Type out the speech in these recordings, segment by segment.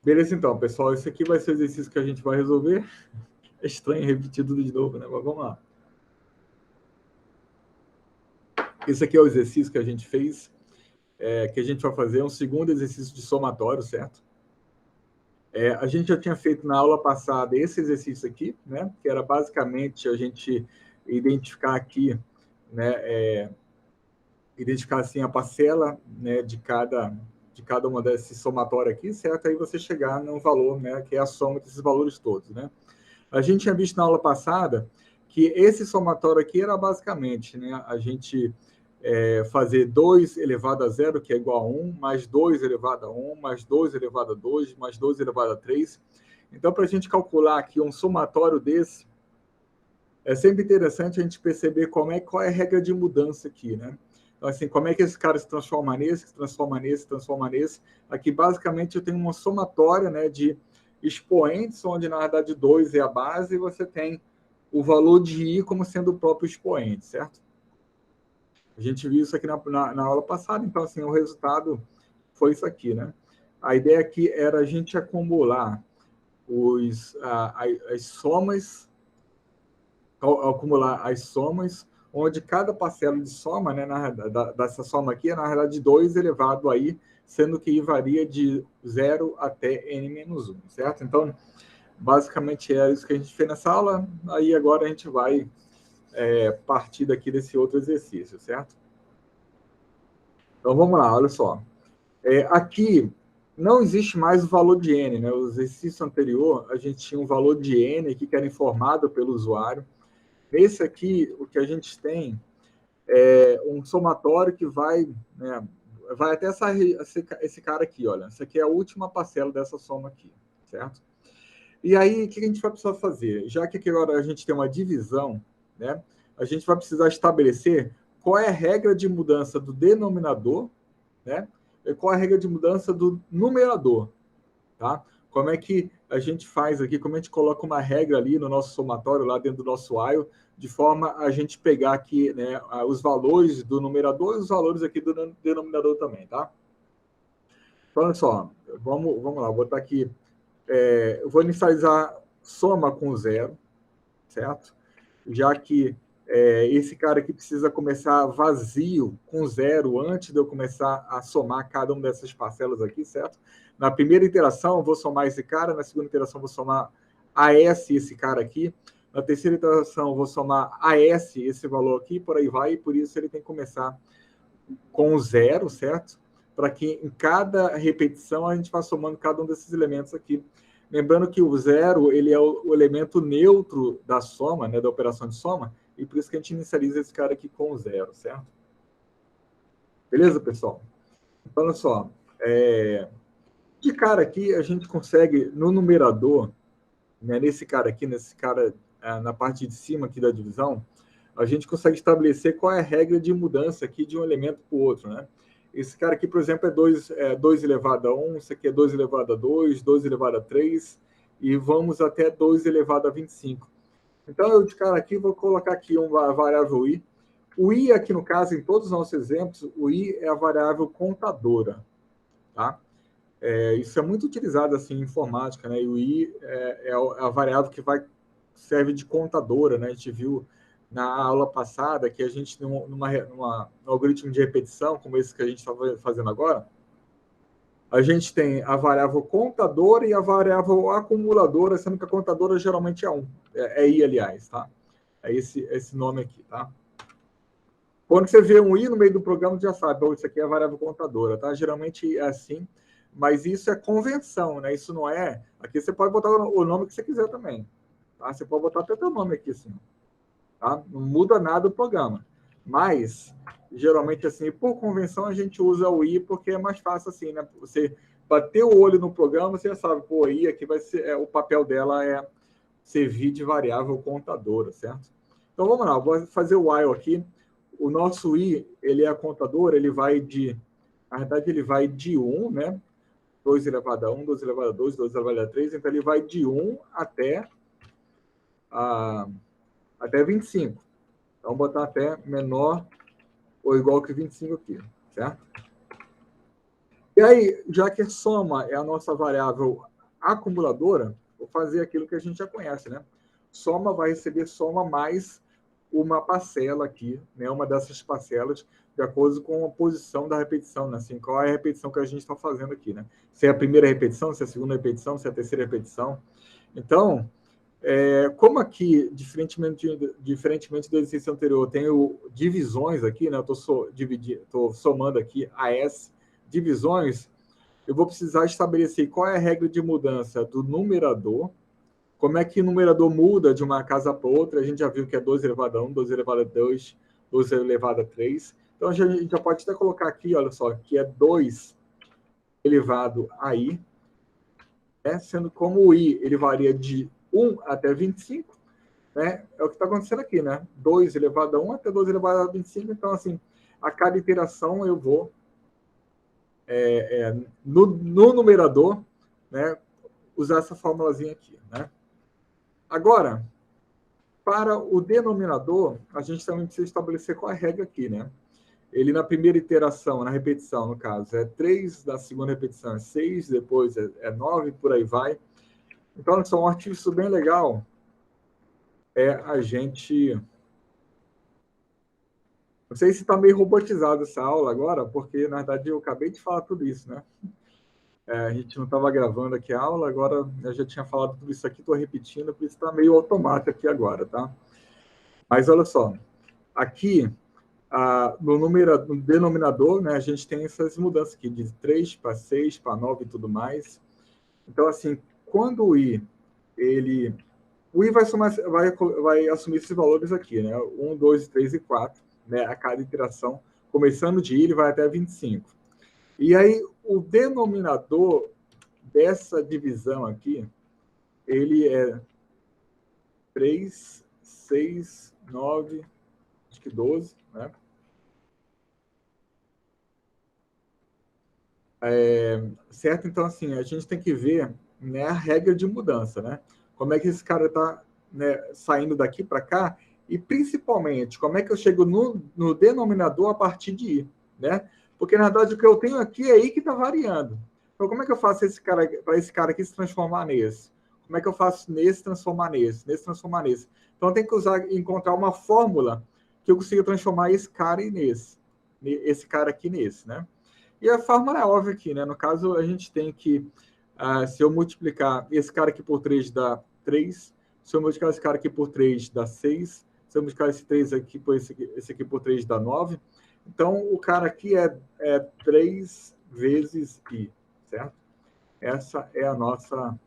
Beleza, então, pessoal. Esse aqui vai ser o exercício que a gente vai resolver. É estranho repetir tudo de novo, né? Mas vamos lá. Esse aqui é o exercício que a gente fez, que a gente vai fazer um segundo exercício de somatório, certo? A gente já tinha feito na aula passada esse exercício aqui, né? Que era basicamente a gente identificar aqui, né? Identificar assim a parcela, né? De cada uma desses somatórios aqui, certo? Aí você chegar num valor, né? Que é a soma desses valores todos, né? A gente tinha visto na aula passada que esse somatório aqui era basicamente, né, a gente fazer 2 elevado a zero, que é igual a 1, mais 2 elevado a 1, mais 2 elevado a 2, mais 2 elevado a 3. Então, para a gente calcular aqui um somatório desse, é sempre interessante a gente perceber qual é a regra de mudança aqui, né? Então, assim, como é que esse cara se transforma nesse, se transforma nesse, se transforma nesse. Aqui, basicamente, eu tenho uma somatória, né, de expoentes, onde, na verdade, 2 é a base, e você tem o valor de i como sendo o próprio expoente, certo? A gente viu isso aqui na aula passada, então, assim, o resultado foi isso aqui, né? A ideia aqui era a gente acumular as somas, acumular as somas, onde cada parcela de soma, né, dessa soma aqui, é, na realidade, 2 elevado a i, sendo que i varia de 0 até n-1, certo? Então, basicamente, é isso que a gente fez nessa aula. Aí, agora, a gente vai partir daqui desse outro exercício, certo? Então, vamos lá, olha só. Aqui, não existe mais o valor de n, né? O exercício anterior, a gente tinha um valor de n aqui que era informado pelo usuário. Esse aqui, o que a gente tem é um somatório que vai, né, vai até esse cara aqui, olha. Essa aqui é a última parcela dessa soma aqui, certo? E aí, o que a gente vai precisar fazer? Já que aqui agora a gente tem uma divisão, né, a gente vai precisar estabelecer qual é a regra de mudança do denominador, né, e qual é a regra de mudança do numerador, tá? Como é que a gente faz aqui, como a gente coloca uma regra ali no nosso somatório, lá dentro do nosso while, de forma a gente pegar aqui, né, os valores do numerador e os valores aqui do denominador também, tá? Então, olha só, vamos lá, vou botar aqui, eu vou inicializar soma com zero, certo? Já que esse cara aqui precisa começar vazio com zero antes de eu começar a somar cada uma dessas parcelas aqui, certo? Na primeira iteração, eu vou somar esse cara, na segunda iteração, eu vou somar AS esse cara aqui, na terceira iteração, eu vou somar AS esse valor aqui, por aí vai, e por isso ele tem que começar com zero, certo? Para que em cada repetição a gente vá somando cada um desses elementos aqui. Lembrando que o zero ele é o elemento neutro da soma, né, da operação de soma, e por isso que a gente inicializa esse cara aqui com zero, certo? Beleza, pessoal? Então, olha só. De cara aqui, a gente consegue, no numerador, né, nesse cara, na parte de cima aqui da divisão, a gente consegue estabelecer qual é a regra de mudança aqui de um elemento para o outro, né? Esse cara aqui, por exemplo, é 2 elevado a 1, esse aqui é 2 elevado a 2, 2 elevado a 3, e vamos até 2 elevado a 25. Então, eu de cara aqui vou colocar aqui uma variável i. O i aqui, no caso, em todos os nossos exemplos, o i é a variável contadora, tá? Isso é muito utilizado assim, em informática, né? E o i é a variável que serve de contadora, né? A gente viu na aula passada que a gente, num algoritmo de repetição, como esse que a gente está fazendo agora, a gente tem a variável contadora e a variável acumuladora, sendo que a contadora geralmente é 1. É i, aliás, tá? É esse nome aqui, tá? Quando você vê um i no meio do programa, você já sabe, isso aqui é a variável contadora, tá? Geralmente é assim, mas isso é convenção, né? Isso não é... Aqui você pode botar o nome que você quiser também, tá? Você pode botar até o nome aqui, assim, tá? Não muda nada o programa. Mas, geralmente, assim, por convenção, a gente usa o i porque é mais fácil, assim, né? Você bater o olho no programa, você já sabe, pô, i aqui vai ser... o papel dela é servir de variável contadora, certo? Então, vamos lá, vou fazer o while aqui. O nosso i, ele é a contadora, na verdade, ele vai de 1, né? 2 elevado a 1, 2 elevado a 2, 2 elevado a 3, então ele vai de 1 até 25. Então, vou botar até menor ou igual que 25 aqui, certo? E aí, já que soma é a nossa variável acumuladora, vou fazer aquilo que a gente já conhece, né? Soma vai receber soma mais uma parcela aqui, né? Uma dessas parcelas, de acordo com a posição da repetição, né? Assim, qual é a repetição que a gente está fazendo aqui, né? Se é a primeira repetição, se é a segunda repetição, se é a terceira repetição. Então, como aqui, diferentemente do exercício anterior, eu tenho divisões aqui, né? Eu estou somando aqui AS divisões, eu vou precisar estabelecer qual é a regra de mudança do numerador, como é que o numerador muda de uma casa para outra. A gente já viu que é 2 elevado a 1, 2 elevado a 2, 2 elevado a 3. Então, a gente já pode até colocar aqui, olha só, que é 2 elevado a i, né? Sendo como o i ele varia de 1 até 25, né? É o que está acontecendo aqui, né? 2 elevado a 1 até 2 elevado a 25. Então, assim, a cada iteração eu vou, no numerador, né, usar essa formulazinha aqui, né? Agora, para o denominador, a gente também precisa estabelecer qual é a regra aqui, né? Ele, na primeira iteração, na repetição, no caso, é 3, na segunda repetição é 6, depois é 9, por aí vai. Então, só um artifício bem legal é a gente... Não sei se está meio robotizado essa aula agora, porque, na verdade, eu acabei de falar tudo isso, né? A gente não estava gravando aqui a aula, agora eu já tinha falado tudo isso aqui, estou repetindo, por isso está meio automático aqui agora, tá? Mas olha só, aqui no denominador, né, a gente tem essas mudanças aqui, de 3 para 6, para 9 e tudo mais. Então, assim, quando o i vai assumir esses valores aqui, né? 1, 2, 3 e 4, né? A cada iteração, começando de i, ele vai até 25. E aí, o denominador dessa divisão aqui, ele é 3, 6, 9, acho que 12, né? Certo? Então, assim, a gente tem que ver, né, a regra de mudança, né? Como é que esse cara está, né, saindo daqui para cá e, principalmente, como é que eu chego no denominador a partir de i, né? Porque, na verdade, o que eu tenho aqui é i que está variando. Então, como é que eu faço para esse cara aqui se transformar nesse? Como é que eu faço nesse transformar nesse transformar nesse? Então, eu tenho que encontrar uma fórmula que eu consiga transformar esse cara esse cara aqui nesse, né? E a fórmula é óbvia aqui, né? No caso, a gente tem que, se eu multiplicar esse cara aqui por 3 dá 3, se eu multiplicar esse cara aqui por 3 dá 6, se eu multiplicar esse 3 aqui por esse aqui por 3 dá 9. Então, o cara aqui é 3 vezes i, certo? Essa é a nossa,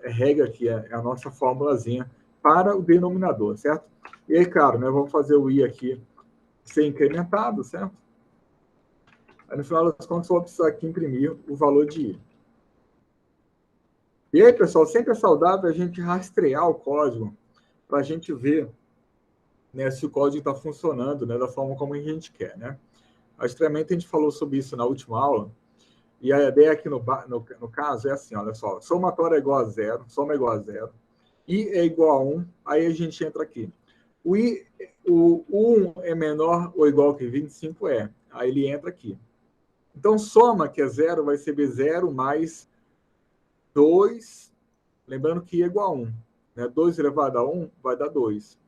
regra aqui, é a nossa formulazinha para o denominador, certo? E aí, claro, né, vamos fazer o i aqui ser incrementado, certo? Aí, no final das contas, eu vou precisar aqui imprimir o valor de i. E aí, pessoal, sempre é saudável a gente rastrear o código para a gente ver, né, se o código está funcionando, né, da forma como a gente quer, né? Rastreamento, a gente falou sobre isso na última aula, e a ideia aqui no caso é assim, olha só, somatório é igual a zero, soma é igual a zero, i é igual a 1, aí a gente entra aqui. O 1 é menor ou igual que 25? Aí ele entra aqui. Então, soma, que é zero, vai ser zero mais 2, lembrando que i é igual a 1. Né? 2 elevado a 1 vai dar 2.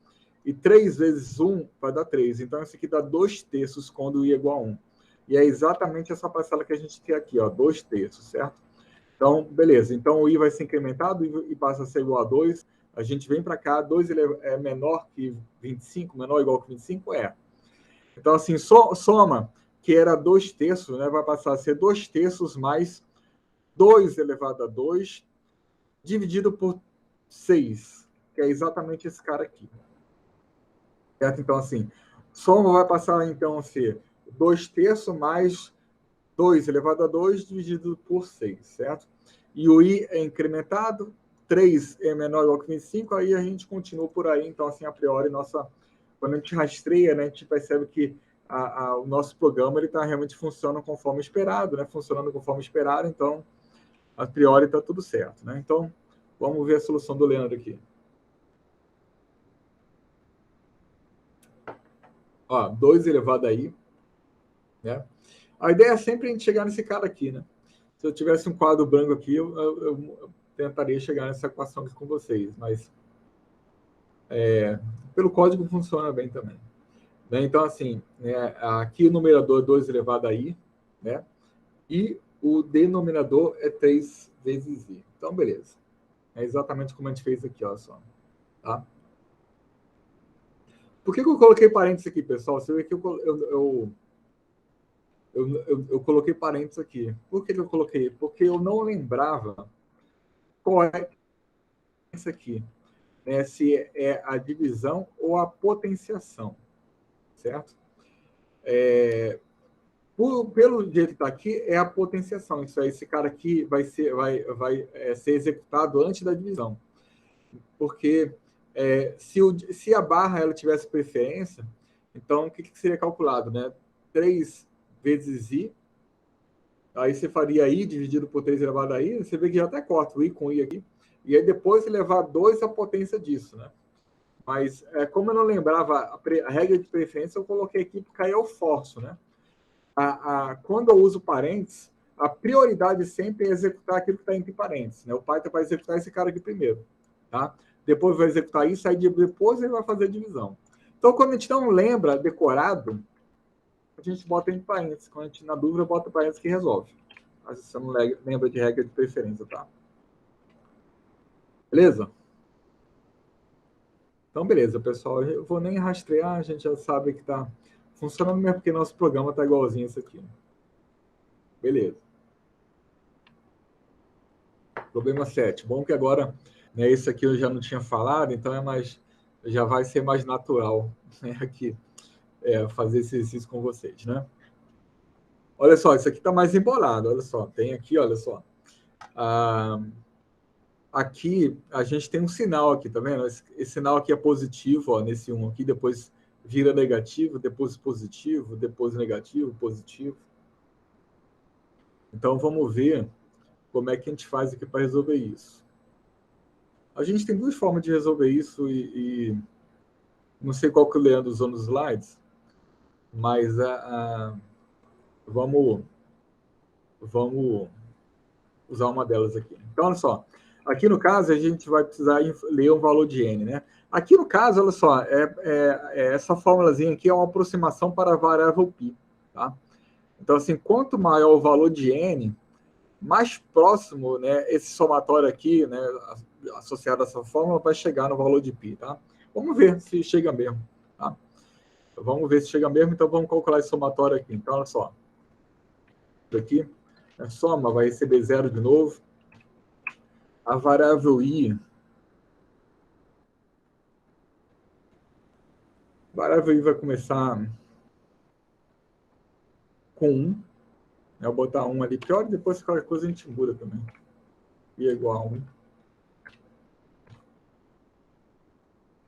E 3 vezes 1 vai dar 3. Então, isso aqui dá 2 terços quando i é igual a 1. E é exatamente essa parcela que a gente tem aqui, ó, 2 terços, certo? Então, beleza. Então, o i vai ser incrementado e passa a ser igual a 2. A gente vem para cá, 2 é menor que 25, menor ou igual que 25? Então, assim, soma, que era 2 terços, né, vai passar a ser 2 terços mais 2 elevado a 2, dividido por 6, que é exatamente esse cara aqui. Certo? Então, assim, soma vai passar, então, a ser 2 terços mais 2 elevado a 2, dividido por 6, certo? E o i é incrementado, 3 é menor ou igual que 25, aí a gente continua por aí. Então, assim, a priori, quando a gente rastreia, né, a gente percebe que o nosso programa está realmente funcionando conforme esperado, né? Funcionando conforme esperado, então, a priori está tudo certo, né? Então, vamos ver a solução do Leandro aqui. Ó, 2 elevado a i, né? A ideia é sempre a gente chegar nesse cara aqui, né? Se eu tivesse um quadro branco aqui, eu tentaria chegar nessa equação aqui com vocês, mas pelo código funciona bem também. Né? Então, assim, né, aqui o numerador é 2 elevado a i, né? E o denominador é 3 vezes i. Então, beleza. É exatamente como a gente fez aqui, olha só. Tá? Por que eu coloquei parênteses aqui, pessoal? Você vê que eu coloquei parênteses aqui. Por que eu coloquei? Porque eu não lembrava qual é isso aqui. Né? Se é a divisão ou a potenciação. Certo? Pelo jeito que está aqui, é a potenciação. Isso aí, esse cara aqui vai ser executado antes da divisão. Porque se a barra ela tivesse preferência, então o que seria calculado? Né? 3 vezes i, aí você faria i dividido por 3 elevado a i, você vê que já até corta o i com i aqui, e aí depois levar 2 à potência disso. Né? Mas como eu não lembrava a regra de preferência, eu coloquei aqui porque aí eu forço. Né? Quando eu uso parênteses, a prioridade sempre é executar aquilo que está entre parênteses. Né? O Python vai executar esse cara aqui primeiro. Tá? Depois vai executar isso, aí depois ele vai fazer a divisão. Então, quando a gente não lembra decorado, a gente bota entre parênteses. Quando a gente, na dúvida, bota parênteses que resolve. Mas você não lembra de regra de preferência, tá? Beleza? Então, beleza, pessoal. Eu vou nem rastrear, a gente já sabe que está funcionando mesmo, porque nosso programa está igualzinho esse aqui. Beleza. Problema 7. Bom que agora, né, esse aqui eu já não tinha falado, então já vai ser mais natural, né, aqui, fazer esse exercício com vocês, né? Olha só, isso aqui está mais embolado, olha só. Tem aqui, olha só. Aqui a gente tem um sinal aqui, tá vendo? Esse sinal aqui é positivo, ó, nesse 1 aqui, depois vira negativo, depois positivo, depois negativo, positivo. Então vamos ver como é que a gente faz aqui para resolver isso. A gente tem duas formas de resolver isso e não sei qual que o Leandro usou nos slides, mas vamos usar uma delas aqui. Então, olha só. Aqui no caso, a gente vai precisar ler um valor de n, né? Aqui no caso, olha só, essa formulazinha aqui é uma aproximação para a variável π, tá? Então, assim, quanto maior o valor de n, mais próximo, né, esse somatório aqui, né, associado a essa fórmula, vai chegar no valor de π, tá? Vamos ver se chega mesmo, tá? Vamos ver se chega mesmo, então vamos calcular esse somatório aqui. Então, olha só. Isso aqui, a soma vai receber 0 de novo. A variável i, vai começar com 1. Né? Eu vou botar 1 ali, pior, depois qualquer coisa a gente muda também. I é igual a 1.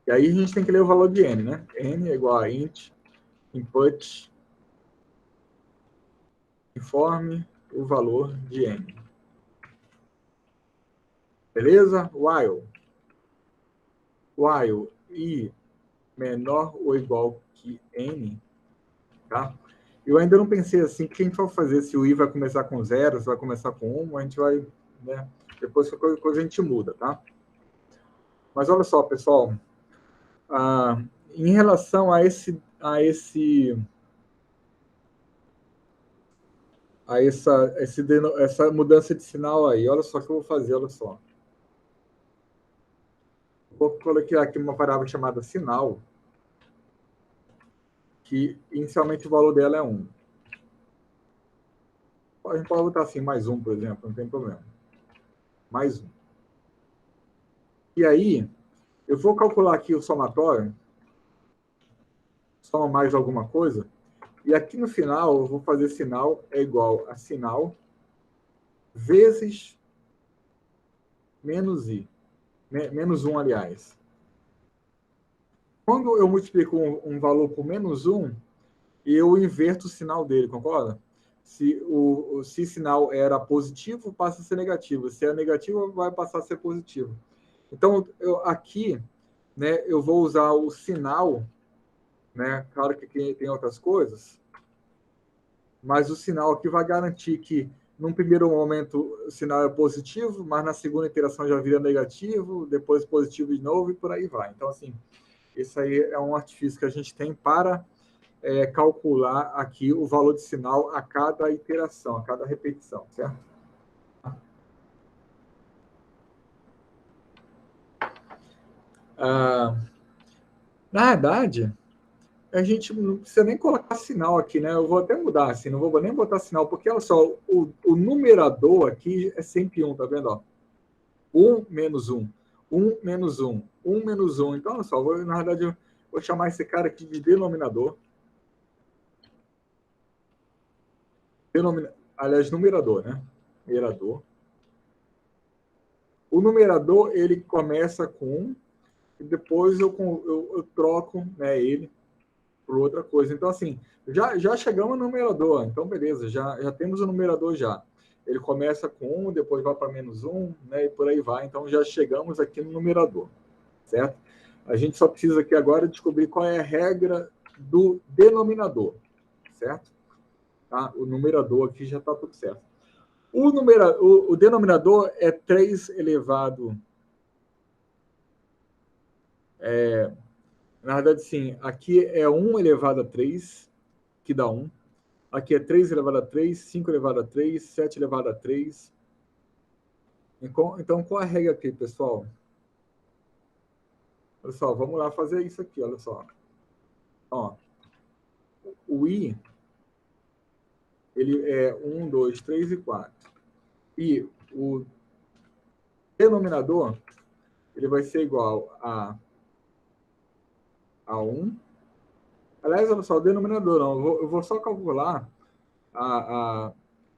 E aí a gente tem que ler o valor de n, né? N é igual a int, input, informe o valor de n. Beleza? While i menor ou igual que n, tá? Eu ainda não pensei assim, quem for fazer, se o i vai começar com 0, se vai começar com 1, a gente vai, né? Depois qualquer coisa a gente muda, tá? Mas olha só, pessoal, em relação a essa mudança de sinal aí, olha só o que eu vou fazer, olha só. Vou colocar aqui uma variável chamada sinal, que inicialmente o valor dela é 1. A gente pode botar assim, mais 1, por exemplo, não tem problema. Mais 1. E aí, eu vou calcular aqui o somatório, soma mais alguma coisa, e aqui no final eu vou fazer sinal é igual a sinal vezes menos i. Menos 1, aliás. Quando eu multiplico um valor por menos 1, eu inverto o sinal dele, concorda? Se o sinal era positivo, passa a ser negativo. Se é negativo, vai passar a ser positivo. Então, aqui, né, eu vou usar o sinal, né? Claro que aqui tem outras coisas, mas o sinal aqui vai garantir que num primeiro momento o sinal é positivo, mas na segunda iteração já vira negativo, depois positivo de novo e por aí vai. Então, assim, isso aí é um artifício que a gente tem para calcular aqui o valor de sinal a cada iteração, a cada repetição, certo? Na verdade, a gente não precisa nem colocar sinal aqui, né? Eu vou até mudar, assim, não vou nem botar sinal, porque, olha só, o numerador aqui é sempre 1, tá vendo? Ó? 1 menos 1, 1 menos 1, 1 menos 1. Então, olha só, na verdade, eu vou chamar esse cara aqui de denominador. Aliás, numerador, né? Numerador. O numerador, ele começa com 1, e depois eu troco, né, ele por outra coisa. Então, assim, já chegamos no numerador. Então, beleza, já temos o numerador já. Ele começa com 1, depois vai para menos 1, né, e por aí vai. Então, já chegamos aqui no numerador, certo? A gente só precisa aqui agora descobrir qual é a regra do denominador, certo? Tá? O numerador aqui já está tudo certo. O denominador é 3 elevado... na verdade, sim, aqui é 1 elevado a 3, que dá 1. Aqui é 3 elevado a 3, 5 elevado a 3, 7 elevado a 3. Então, qual a regra aqui, pessoal? Olha só, vamos lá fazer isso aqui, olha só. Ó, o I, ele é 1, 2, 3 e 4. E o denominador, ele vai ser igual a 1. Aliás, olha só, o denominador não, eu vou só calcular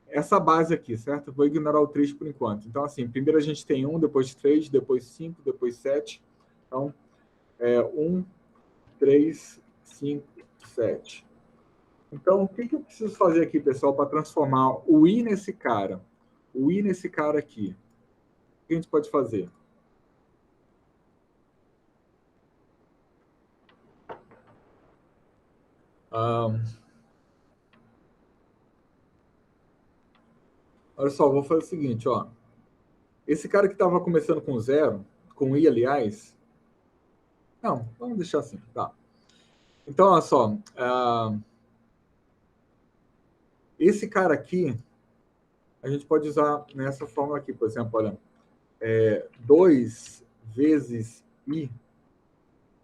essa base aqui, certo? Vou ignorar o 3 por enquanto. Então, assim, primeiro a gente tem 1, depois 3, depois 5, depois 7. Então, 1, 3, 5, 7. Então, o que eu preciso fazer aqui, pessoal, para transformar o I nesse cara? O I nesse cara aqui. O que a gente pode fazer? Olha só, vou fazer o seguinte, ó. Esse cara que estava começando com 0, com I, aliás... Não, vamos deixar assim, tá. Então, olha só. Esse cara aqui, a gente pode usar nessa fórmula aqui, por exemplo, olha. 2 vezes I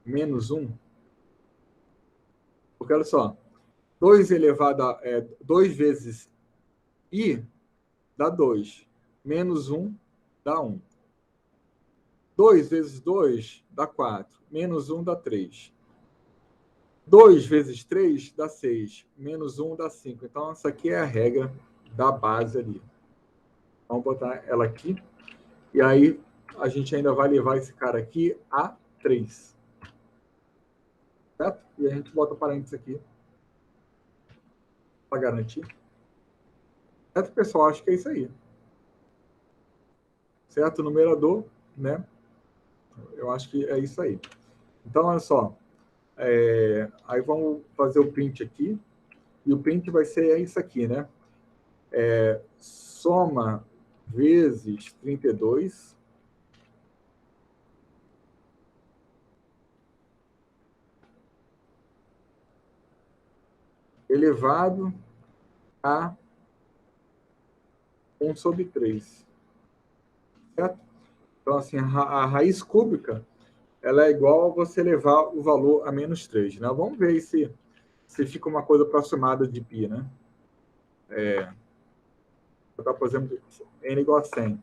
menos 1. Porque, olha só, 2 elevado a 2 vezes I dá 2. Menos 1 dá 1. 2 vezes 2 dá 4. Menos 1 dá 3. 2 vezes 3 dá 6. Menos 1 dá 5. Então, essa aqui é a regra da base ali. Vamos botar ela aqui. E aí, a gente ainda vai levar esse cara aqui a 3. Certo? E a gente bota parênteses aqui para garantir. Certo, pessoal? Acho que é isso aí. Certo? Numerador, né? Eu acho que é isso aí. Então, olha só. Aí vamos fazer o print aqui. E o print vai ser isso aqui, né? Soma vezes 32 elevado a 1 sobre 3. Certo? Então, assim, a raiz cúbica ela é igual a você levar o valor a menos 3. Né? Vamos ver se fica uma coisa aproximada de π, né? Vou botar, por exemplo, n igual a 100.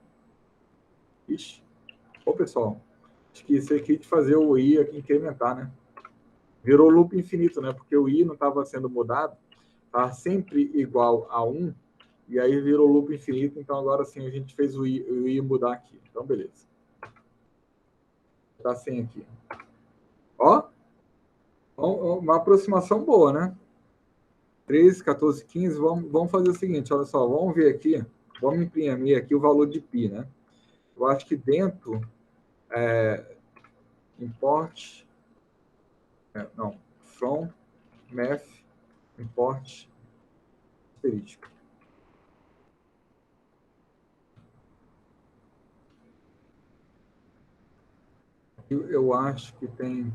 Ixi. Ô, pessoal, esqueci aqui de fazer o i aqui incrementar, né? Virou loop infinito, né? Porque o i não estava sendo mudado, tá sempre igual a 1, e aí virou loop infinito, então agora sim a gente fez o i mudar aqui. Então, beleza. Tá assim aqui. Ó, uma aproximação boa, né? 13, 14, 15, vamos fazer o seguinte, olha só, vamos ver aqui, vamos imprimir aqui o valor de π, né? Eu acho que dentro, import, não, from, math, import, asterisco. Eu acho que tem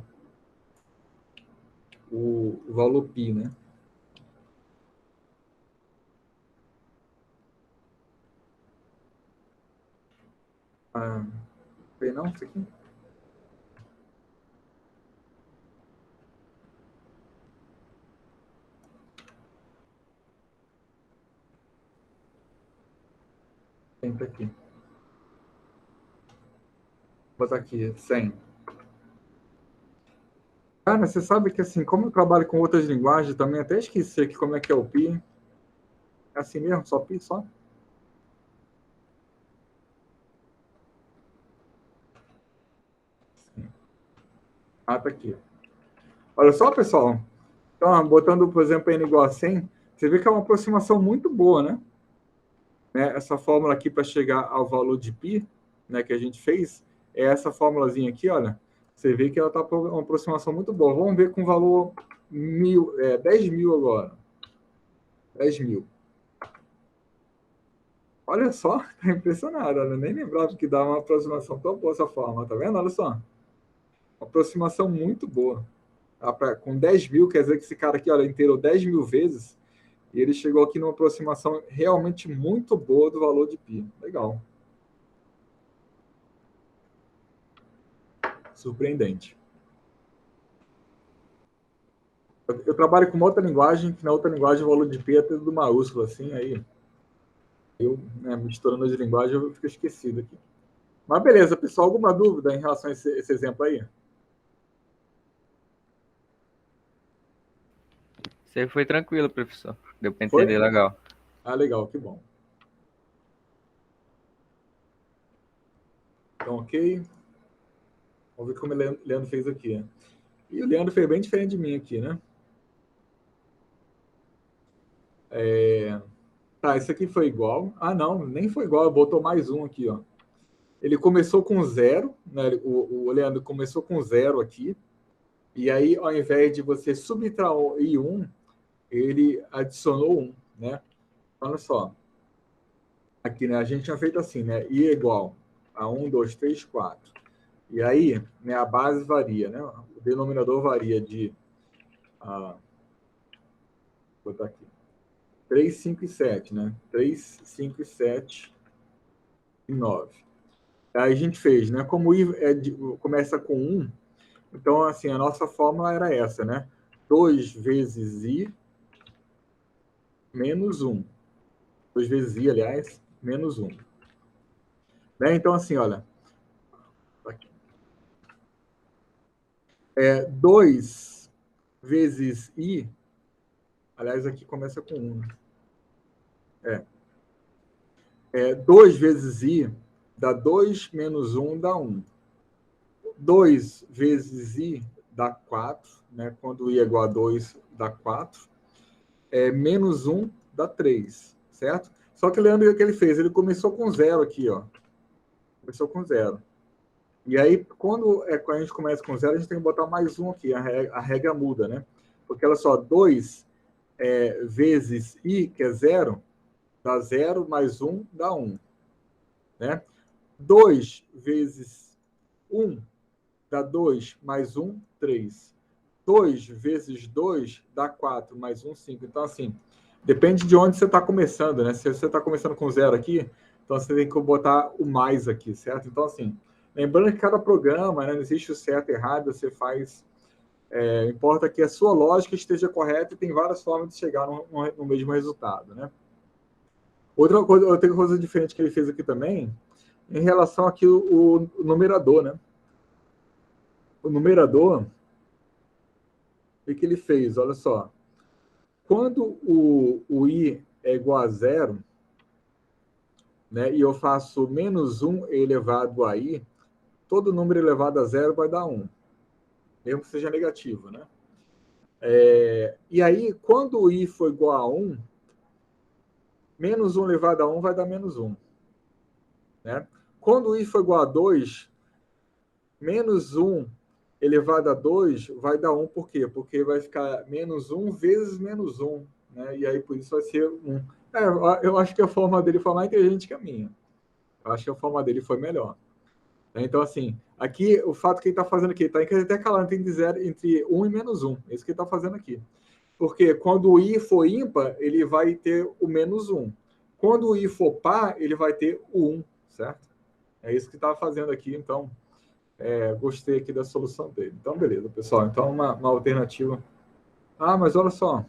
o valor π, né? Ah, tem não? Isso aqui? Tem tá aqui. Vou botar aqui, 100. Cara, você sabe que assim, como eu trabalho com outras linguagens, também até esqueci aqui como é que é o π. É assim mesmo? Só π, só? Ah, tá aqui. Olha só, pessoal. Então, botando, por exemplo, n igual a 100, você vê que é uma aproximação muito boa, né? Essa fórmula aqui para chegar ao valor de π, né, que a gente fez, é essa fórmulazinha aqui, olha. Você vê que ela está uma aproximação muito boa. Vamos ver com o valor 10 mil agora. 10 mil. Olha só, tá impressionado. Eu nem lembrava que dava uma aproximação tão boa essa forma, tá vendo? Olha só. Uma aproximação muito boa. Com 10 mil, quer dizer que esse cara aqui, olha, inteirou 10 mil vezes e ele chegou aqui numa aproximação realmente muito boa do valor de π. Legal. Surpreendente. Eu trabalho com uma outra linguagem, que na outra linguagem o valor de π é tudo maiúsculo, assim, aí eu, né, misturando as linguagens, eu fico esquecido aqui. Mas beleza, pessoal, alguma dúvida em relação a esse exemplo aí? Você foi tranquilo, professor. Deu para Foi? entender legal. Ah, legal, que bom. Então, ok. Vamos ver como o Leandro fez aqui. Né? E o Leandro fez bem diferente de mim aqui, né? Tá, esse aqui foi igual. Ah, não, nem foi igual, botou mais um aqui, ó. Ele começou com zero, né? O Leandro começou com zero aqui. E aí, ao invés de você subtrair um, ele adicionou um, né? Olha só. Aqui, né? A gente tinha feito assim, né? I é igual a 1, 2, 3, 4. E aí, né, a base varia, né? O denominador varia de. Vou botar aqui. 3, 5 e 7, né? 3, 5 e 7 e 9. Aí a gente fez, né? Como o I começa com 1, então, assim, a nossa fórmula era essa, né? 2 vezes I menos 1. 2 vezes I, aliás, menos 1. Né? Então, assim, olha. 2 vezes I, aliás, aqui começa com 1. É. 2 vezes I dá 2 menos 1 dá 1. 2 vezes I dá 4, né? Quando I é igual a 2, dá 4. Menos 1 dá 3, certo? Só que lembra o que ele fez? Ele começou com zero aqui, ó. Começou com zero. E aí, quando a gente começa com zero, a gente tem que botar mais um aqui. A regra muda, né? Porque, olha só, 2 vezes I, que é zero, dá 0, mais 1 dá 1. Né? 2 vezes 1 dá 2, mais 1, 3. 2 vezes 2 dá 4, mais 1, 5. Então, assim, depende de onde você está começando, né? Se você está começando com zero aqui, então você tem que botar o mais aqui, certo? Então, assim, lembrando que cada programa, né, não existe o certo e errado, você faz. Importa que a sua lógica esteja correta e tem várias formas de chegar no mesmo resultado, né? Outra coisa diferente que ele fez aqui também, em relação aqui o numerador, né? O numerador, o que ele fez? Olha só. Quando o I é igual a zero, né, e eu faço menos 1 elevado a I, todo número elevado a zero vai dar 1, mesmo que seja negativo. Né? E aí, quando o I for igual a 1, menos 1 elevado a 1 vai dar menos 1. Né? Quando o I for igual a 2, menos 1 elevado a 2 vai dar 1, por quê? Porque vai ficar menos 1 vezes menos 1, né? E aí por isso vai ser 1. Eu acho que a forma dele foi mais inteligente que a minha. Eu acho que a forma dele foi melhor. Então, assim, aqui, o fato que ele está fazendo aqui, está intercalando entre 1 e menos 1. É isso que ele está fazendo aqui. Porque quando o i for ímpar, ele vai ter o menos 1. Quando o i for par, ele vai ter o 1, certo? É isso que está fazendo aqui, então, gostei aqui da solução dele. Então, beleza, pessoal. Então, uma alternativa. Ah, mas olha só.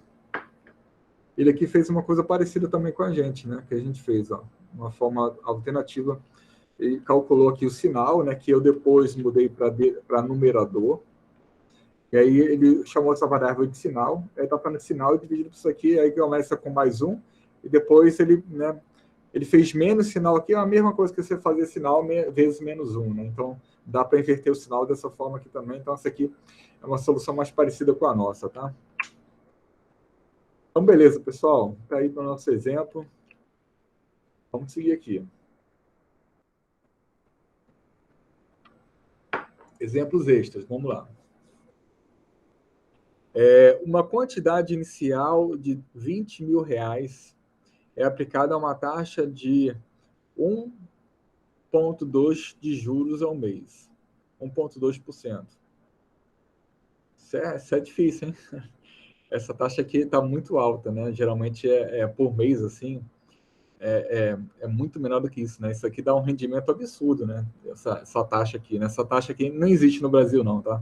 Ele aqui fez uma coisa parecida também com a gente, né? Que a gente fez, ó. Uma forma alternativa. Ele calculou aqui o sinal, né? Que eu depois mudei para numerador. E aí ele chamou essa variável de sinal. Aí está falando sinal e dividido por isso aqui. Aí começa com mais 1. E depois ele, né? Ele fez menos sinal aqui. É a mesma coisa que você fazer sinal vezes menos 1, né? Então, dá para inverter o sinal dessa forma aqui também. Então, essa aqui é uma solução mais parecida com a nossa, tá? Então, beleza, pessoal. Está aí para o nosso exemplo. Vamos seguir aqui. Exemplos extras, vamos lá. Uma quantidade inicial de R$20.000 é aplicada a uma taxa de 1,2% de juros ao mês. 1,2%. Isso é difícil, hein? Essa taxa aqui está muito alta, né? Geralmente por mês, assim, é muito menor do que isso, né? Isso aqui dá um rendimento absurdo, né? Essa taxa aqui, né? Essa taxa aqui não existe no Brasil, não, tá?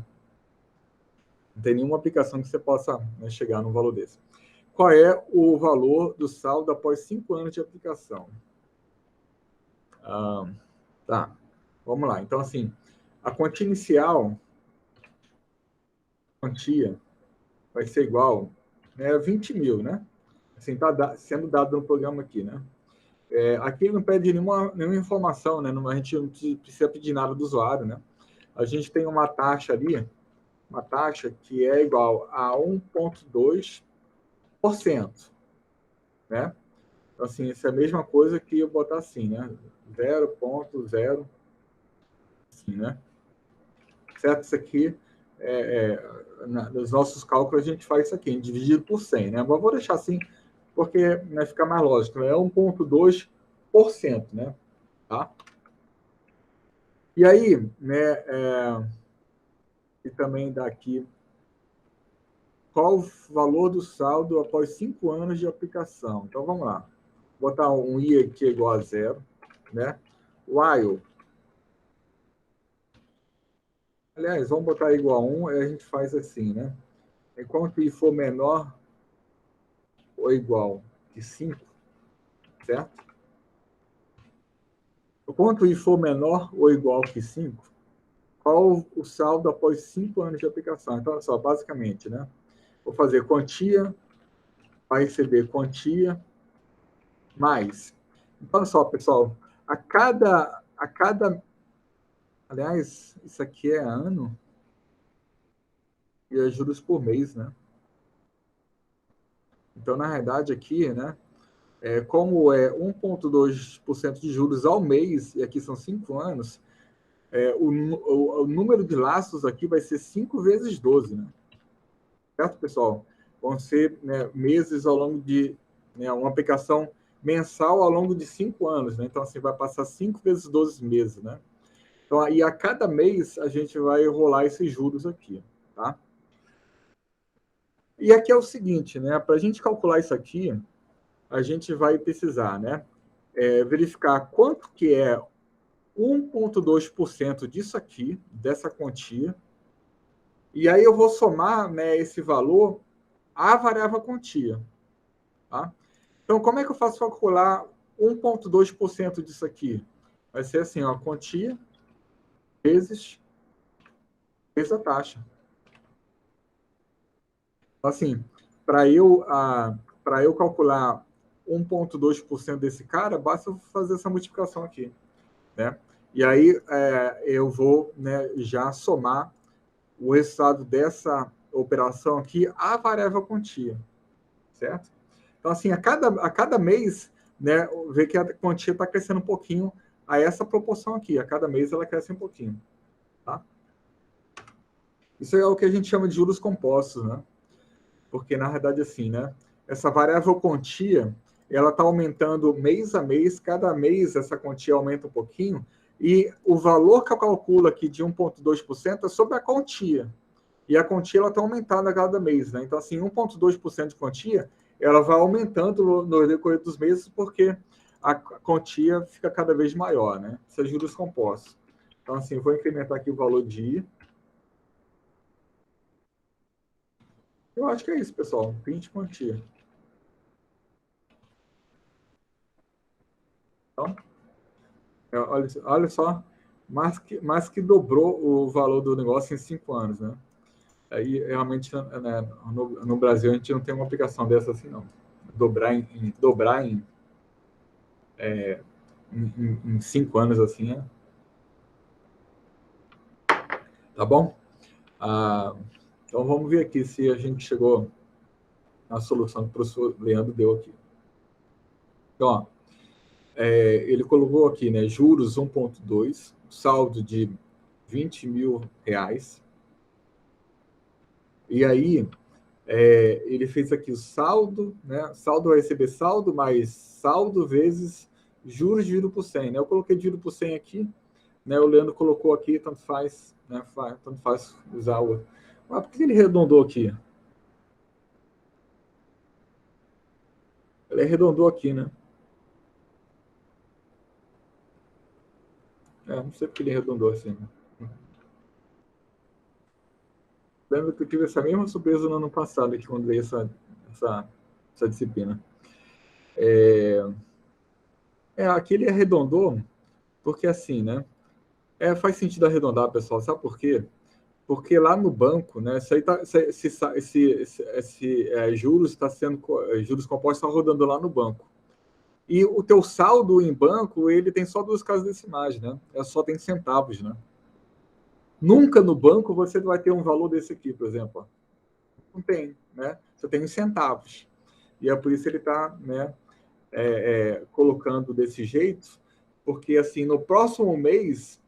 Não tem nenhuma aplicação que você possa, né, chegar num valor desse. Qual é o valor do saldo após 5 anos de aplicação? Tá, vamos lá. Então, assim, a quantia inicial, vai ser igual, né, 20 mil, né? Assim, está sendo dado no programa aqui, né? Aqui não pede nenhuma informação, né? A gente não precisa pedir nada do usuário, né? A gente tem uma taxa ali, uma taxa que é igual a 1,2%, né? Então, assim, isso é a mesma coisa que eu botar assim, né? 0,0, assim, né? Certo? Isso aqui, nos nossos cálculos, a gente faz isso aqui, dividido por 100, né? Mas vou deixar assim, porque, né, fica mais lógico, né? É 1,2%, né? Tá? E aí, né, e também dá aqui qual o valor do saldo após 5 anos de aplicação. Então, vamos lá. Vou botar um i aqui igual a 0, né? While. Aliás, vamos botar igual a 1, aí a gente faz assim, né? Enquanto i for menor ou igual que 5, certo? Enquanto i for menor ou igual que 5, qual o saldo após 5 anos de aplicação? Então, olha só, basicamente, né? Vou fazer quantia, vai receber quantia, mais. Então, olha só, pessoal, a cada... Aliás, isso aqui é ano e é juros por mês, né? Então, na realidade, aqui, né? Como é 1,2% de juros ao mês, e aqui são 5 anos, o número de laços aqui vai ser 5 vezes 12, né? Certo, pessoal? Vão ser, né, meses ao longo de, né, uma aplicação mensal ao longo de 5 anos, né? Então, assim, vai passar 5 vezes 12 meses, né? Então, aí a cada mês a gente vai rolar esses juros aqui, tá? E aqui é o seguinte, né? Para a gente calcular isso aqui, a gente vai precisar, né? Verificar quanto que é 1,2% disso aqui, dessa quantia, e aí eu vou somar, né, esse valor à variável quantia. Tá? Então, como é que eu faço para calcular 1,2% disso aqui? Vai ser assim, ó, quantia vezes a taxa. Então, assim, para eu calcular 1,2% desse cara, basta eu fazer essa multiplicação aqui, né? E aí eu vou, né, já somar o resultado dessa operação aqui à variável quantia, certo? Então, assim, a cada mês, né, vê que a quantia está crescendo um pouquinho a essa proporção aqui. A cada mês ela cresce um pouquinho, tá? Isso é o que a gente chama de juros compostos, né? Porque, na verdade, assim, né, essa variável quantia, ela está aumentando mês a mês, cada mês essa quantia aumenta um pouquinho, E o valor que eu calculo aqui de 1,2% é sobre a quantia. E a quantia está aumentando a cada mês, né? Então, assim, 1,2% de quantia, ela vai aumentando no decorrer dos meses, porque a quantia fica cada vez maior, né? Isso é juros compostos. Então, assim, eu vou incrementar aqui o valor de I. Eu acho que é isso, pessoal. Print quantia. Então, olha só, mais que dobrou o valor do negócio em 5 anos, né? Aí, realmente, né, no Brasil, a gente não tem uma aplicação dessa assim, não. Dobrar em 5 anos, assim, tá bom? Então, vamos ver aqui se a gente chegou na solução que o professor Leandro deu aqui. Então, ó, ele colocou aqui, né, juros 1,2, saldo de R$ 20.000. E aí, ele fez aqui o saldo, né? Saldo vai receber saldo mais saldo vezes juros dividido por 100, né? Eu coloquei dividido por 100 aqui, né? O Leandro colocou aqui, tanto faz, né? Tanto faz usar o... Por que ele arredondou aqui? Ele arredondou aqui, né? Não sei porque ele arredondou assim, né? Lembro que eu tive essa mesma surpresa no ano passado, aqui, quando veio essa disciplina. Aqui ele arredondou, porque assim, né? Faz sentido arredondar, pessoal. Sabe por quê? Porque lá no banco, né? Isso aí tá, juros está sendo juros compostos estão rodando lá no banco. E o teu saldo em banco, ele tem só 2 casas decimais, né? Só tem centavos, né? Nunca no banco você vai ter um valor desse aqui, por exemplo. Não tem, né? Você tem os centavos. E é por isso que ele está, né, colocando desse jeito, porque assim, no próximo mês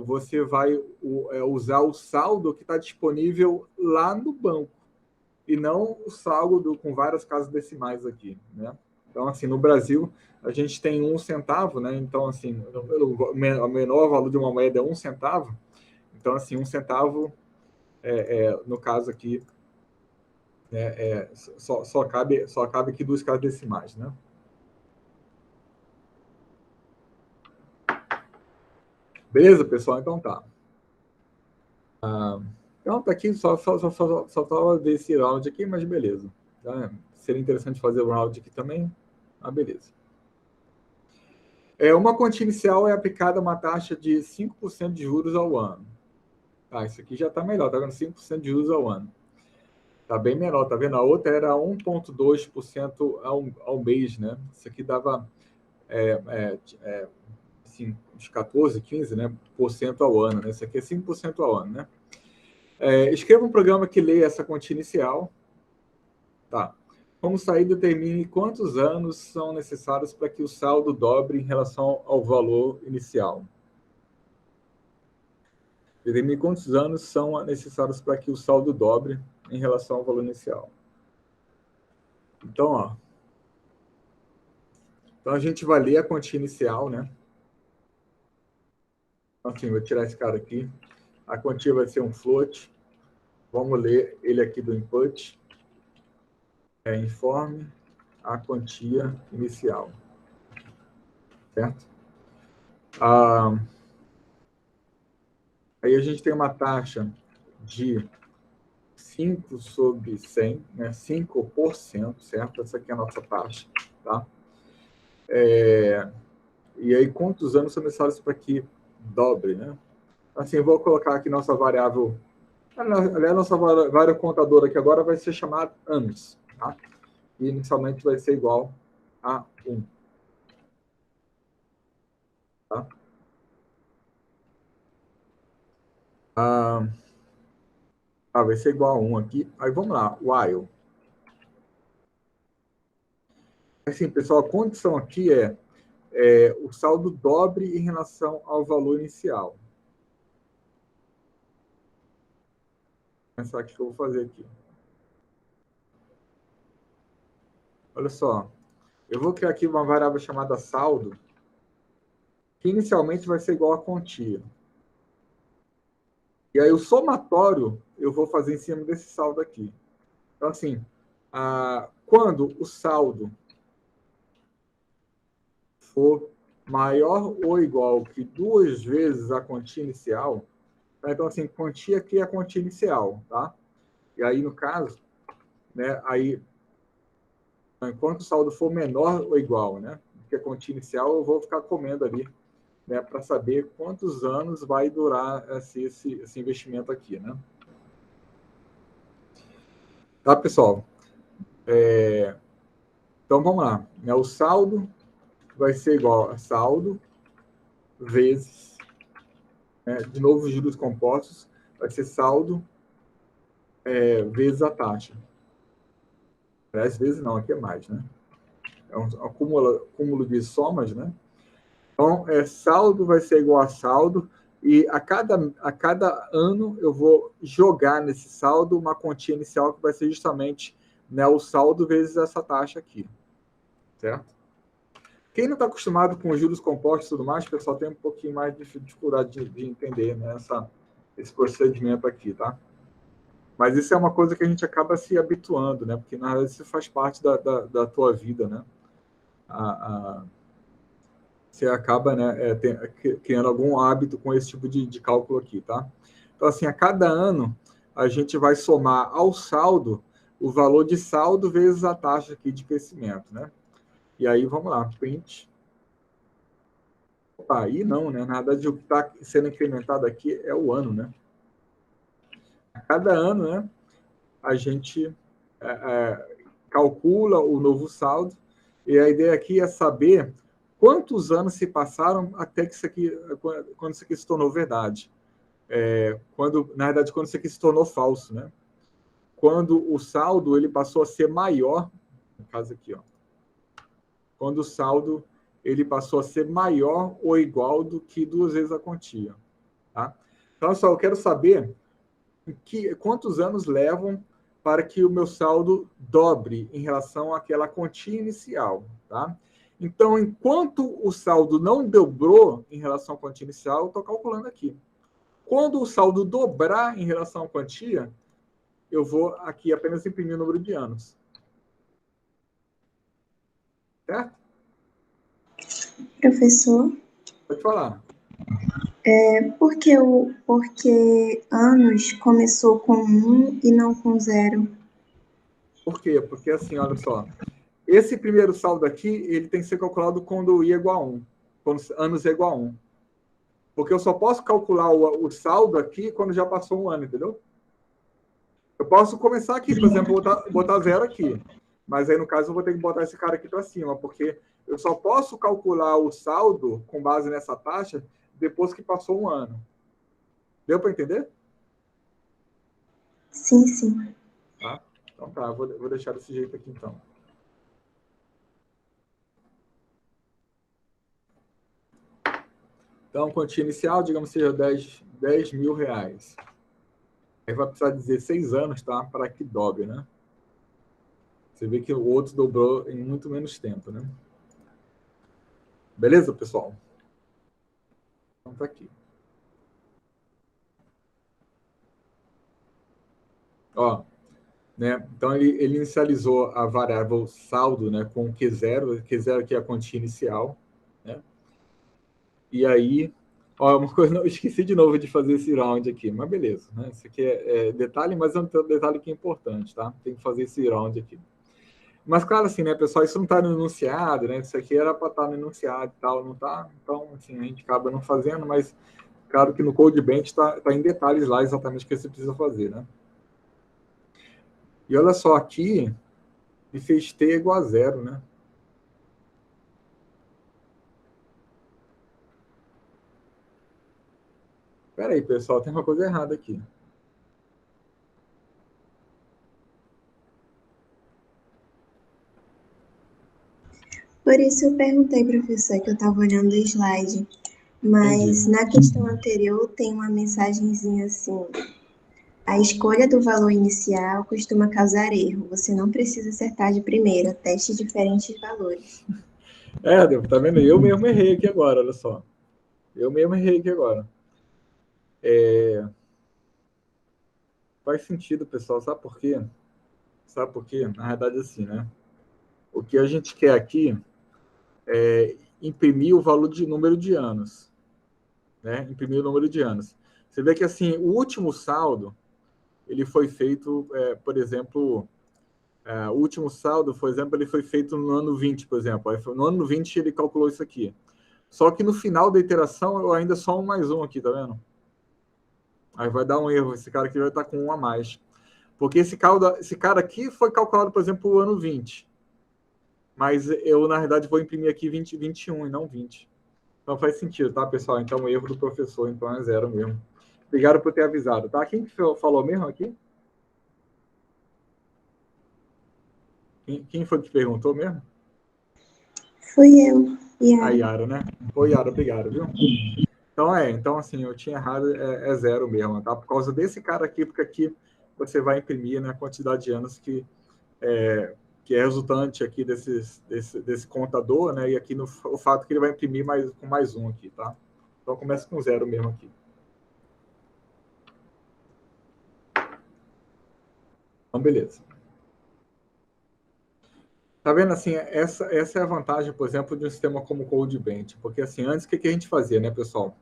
você vai usar o saldo que está disponível lá no banco e não o saldo com várias casas decimais aqui, né? Então, assim, no Brasil, a gente tem 1 centavo, né? Então, assim, o menor valor de uma moeda é 1 centavo. Então, assim, 1 centavo, no caso aqui, só cabe aqui 2 casas decimais, né? Beleza, pessoal? Então tá. Então, tá aqui, só estava ver esse round aqui, mas beleza. Tá? Seria interessante fazer o round aqui também. Beleza. Uma quantia inicial é aplicada a uma taxa de 5% de juros ao ano. Isso aqui já está melhor, tá vendo? 5% de juros ao ano. Tá bem menor, tá vendo? A outra era 1,2% ao mês, né? Isso aqui dava assim, uns 14, 15, né, por cento ao ano, né? Isso aqui é 5% ao ano, né? Escreva um programa que leia essa quantia inicial. Tá. Como sair, determine quantos anos são necessários para que o saldo dobre em relação ao valor inicial. Determine quantos anos são necessários para que o saldo dobre em relação ao valor inicial. Então, então a gente vai ler a quantia inicial, né? Então, assim, vou tirar esse cara aqui. A quantia vai ser um float. Vamos ler ele aqui do input. Informe a quantia inicial. Certo? Aí a gente tem uma taxa de 5 sobre 100, né? 5%, certo? Essa aqui é a nossa taxa, tá? E aí, quantos anos são necessários para que dobre, né? Assim, eu vou colocar aqui nossa variável. Aliás, nossa variável contadora aqui agora vai ser chamada anos, tá? E inicialmente vai ser igual a 1. Tá? Vai ser igual a 1 aqui. Aí vamos lá, while. Assim, pessoal, a condição aqui é o saldo dobre em relação ao valor inicial. Vou pensar o que eu vou fazer aqui. Olha só, eu vou criar aqui uma variável chamada saldo. que inicialmente vai ser igual a quantia. E aí o somatório eu vou fazer em cima desse saldo aqui. Então, assim, quando o saldo for maior ou igual que 2 vezes a quantia inicial, tá? Então, assim, quantia aqui é a quantia inicial, tá? E aí, no caso, né, aí, enquanto o saldo for menor ou igual, né, que a quantia inicial, eu vou ficar comendo ali, né, para saber quantos anos vai durar esse investimento aqui, né? Tá, pessoal? Então, vamos lá. Né, o saldo vai ser igual a saldo vezes, né, de novo, os juros compostos, vai ser saldo vezes a taxa. Às vezes não, aqui é mais, né? É um acúmulo de somas, né? Então, saldo vai ser igual a saldo, e a cada ano eu vou jogar nesse saldo uma quantia inicial que vai ser justamente, né, o saldo vezes essa taxa aqui, certo? Quem não está acostumado com os juros compostos e tudo mais, pessoal, tem um pouquinho mais de dificuldade de entender, né, esse procedimento aqui, tá? Mas isso é uma coisa que a gente acaba se habituando, né? Porque, na verdade, isso faz parte da tua vida, né? Você acaba, né, criando algum hábito com esse tipo de cálculo aqui, tá? Então, assim, a cada ano, a gente vai somar ao saldo o valor de saldo vezes a taxa aqui de crescimento, né? E aí, vamos lá, print. Opa, aí não, né? Na verdade, o que está sendo incrementado aqui é o ano, né? A cada ano, né, a gente calcula o novo saldo, e a ideia aqui é saber quantos anos se passaram até que quando isso aqui se tornou verdade. Na verdade, quando isso aqui se tornou falso, né? Quando o saldo ele passou a ser maior, no caso aqui, ó, quando o saldo ele passou a ser maior ou igual do que 2 vezes a quantia, tá? Então, só eu quero saber quantos anos levam para que o meu saldo dobre em relação àquela quantia inicial, tá? Então, enquanto o saldo não dobrou em relação à quantia inicial, eu estou calculando aqui. Quando o saldo dobrar em relação à quantia, eu vou aqui apenas imprimir o número de anos. Certo? Professor, Pode falar. porque anos começou com 1 e não com 0? Por quê? Porque assim, olha só. Esse primeiro saldo aqui, ele tem que ser calculado quando i é igual a 1. Quando anos é igual a 1. Porque eu só posso calcular o saldo aqui quando já passou um ano, entendeu? Eu posso começar aqui, por exemplo, botar 0 aqui. Mas aí, no caso, eu vou ter que botar esse cara aqui para cima, porque eu só posso calcular o saldo com base nessa taxa depois que passou um ano. Deu para entender? Sim, sim. Tá? Então tá, vou deixar desse jeito aqui então. Então, quantia inicial, digamos, seja 10 mil reais. Aí vai precisar de 16 anos, tá? Para que dobre, né? Você vê que o outro dobrou em muito menos tempo, né? Beleza, pessoal? Então tá aqui. Ó, né? Então ele inicializou a variável saldo, né, com Q0 que é a quantia inicial, né? E aí, ó, uma coisa, não, esqueci de novo de fazer esse round aqui, mas beleza, né? Isso aqui é detalhe, mas é um detalhe que é importante, tá? Tem que fazer esse round aqui. Mas claro, assim, né, pessoal, isso não está no enunciado, né? Isso aqui era para estar no enunciado e tal, não está? Então, assim, a gente acaba não fazendo, mas claro que no CodeBench está em detalhes lá exatamente o que você precisa fazer, né? E olha só, aqui ele fez t igual a 0, né? Espera aí, pessoal, tem uma coisa errada aqui. Por isso eu perguntei, professor, que eu estava olhando o slide. Mas Entendi. na questão anterior tem uma mensagenzinha assim: a escolha do valor inicial costuma causar erro. Você não precisa acertar de primeira, teste diferentes valores. Tá vendo? Eu mesmo errei aqui agora, olha só. Eu mesmo errei aqui agora. Faz sentido, pessoal. Sabe por quê? Sabe por quê? Na verdade, assim, né? O que a gente quer aqui é imprimir o valor de número de anos, né? Imprimir o número de anos. Você vê que, assim, o último saldo, ele foi feito, por exemplo, o último saldo, por exemplo, ele foi feito no ano 20, por exemplo. No ano 20 ele calculou isso aqui. Só que no final da iteração, eu ainda só um mais um aqui, tá vendo? Aí vai dar um erro, esse cara aqui vai estar com um a mais. Porque esse cara aqui foi calculado, por exemplo, o ano 20. Mas eu, na verdade, vou imprimir aqui 2021 e não 20. Então faz sentido, tá, pessoal? Então o erro do professor, então é 0 mesmo. Obrigado por ter avisado, tá? Quem falou mesmo aqui? Quem foi que perguntou mesmo? Fui eu, A Yara. Yara, né? Oi, Yara, obrigado, viu? Então assim, eu tinha errado, é 0 mesmo, tá? Por causa desse cara aqui, porque aqui você vai imprimir, né, a quantidade de anos que é resultante aqui desse contador, né? E aqui o fato que ele vai imprimir com mais um aqui, tá? Então começa com 0 mesmo aqui. Então, beleza. Tá vendo, assim, essa é a vantagem, por exemplo, de um sistema como o CodeBench, porque, assim, antes, o que a gente fazia, né, pessoal?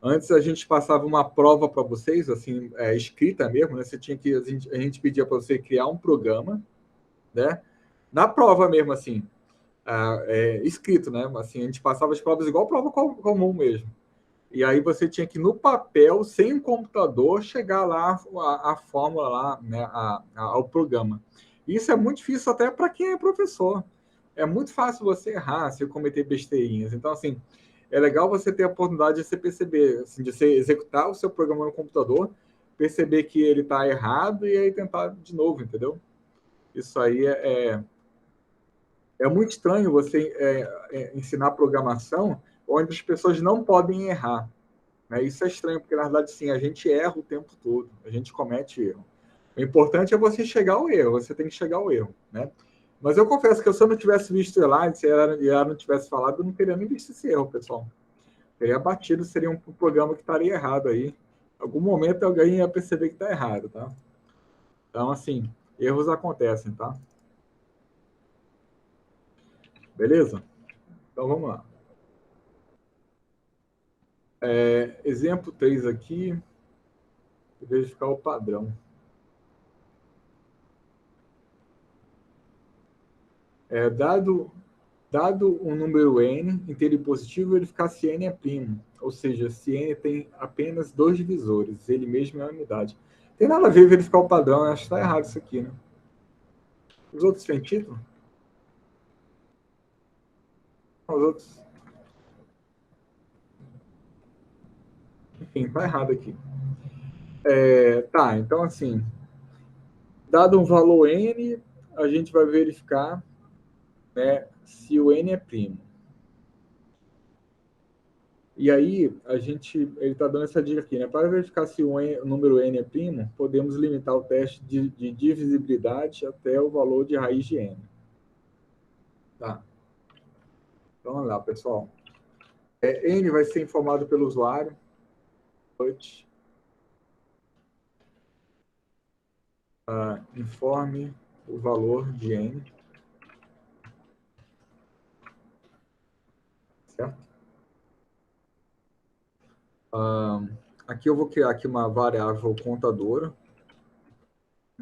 Antes, a gente passava uma prova para vocês, assim, escrita mesmo, né? A gente pedia para você criar um programa, né? Na prova mesmo, assim, escrito, né? Assim, a gente passava as provas igual prova comum mesmo. E aí você tinha que, no papel, sem um computador, chegar lá a fórmula lá, né, ao programa. Isso é muito difícil até para quem é professor. É muito fácil você errar, se cometer besteirinhas. Então, assim, é legal você ter a oportunidade de você perceber, assim, de você executar o seu programa no computador, perceber que ele está errado e aí tentar de novo, entendeu? Isso aí é muito estranho você ensinar programação onde as pessoas não podem errar. Né? Isso é estranho, porque na verdade, sim, a gente erra o tempo todo, a gente comete erro. O importante é você chegar ao erro, você tem que chegar ao erro. Né? Mas eu confesso que se eu não tivesse visto lá, se ela não tivesse falado, eu não teria nem visto esse erro, pessoal. Teria batido, seria um programa que estaria errado aí. Em algum momento alguém ia perceber que está errado, tá? Então, assim, erros acontecem, tá? Beleza? Então, vamos lá. Exemplo 3 aqui, verificar o padrão. Dado um número n inteiro e positivo, verificar se n é primo. Ou seja, se n tem apenas 2 divisores, ele mesmo é a unidade. Tem nada a ver verificar o padrão, acho que está errado isso aqui, né? Os outros têm título? Os outros... Enfim, está errado aqui. Tá, então assim, dado um valor n, a gente vai verificar, né, se o n é primo. E aí, ele está dando essa dica aqui, né? Para verificar se o número n é primo, podemos limitar o teste de divisibilidade até o valor de raiz de n. Tá. Então, vamos lá, pessoal. N vai ser informado pelo usuário. Informe o valor de n. Certo? Aqui eu vou criar aqui uma variável contadora.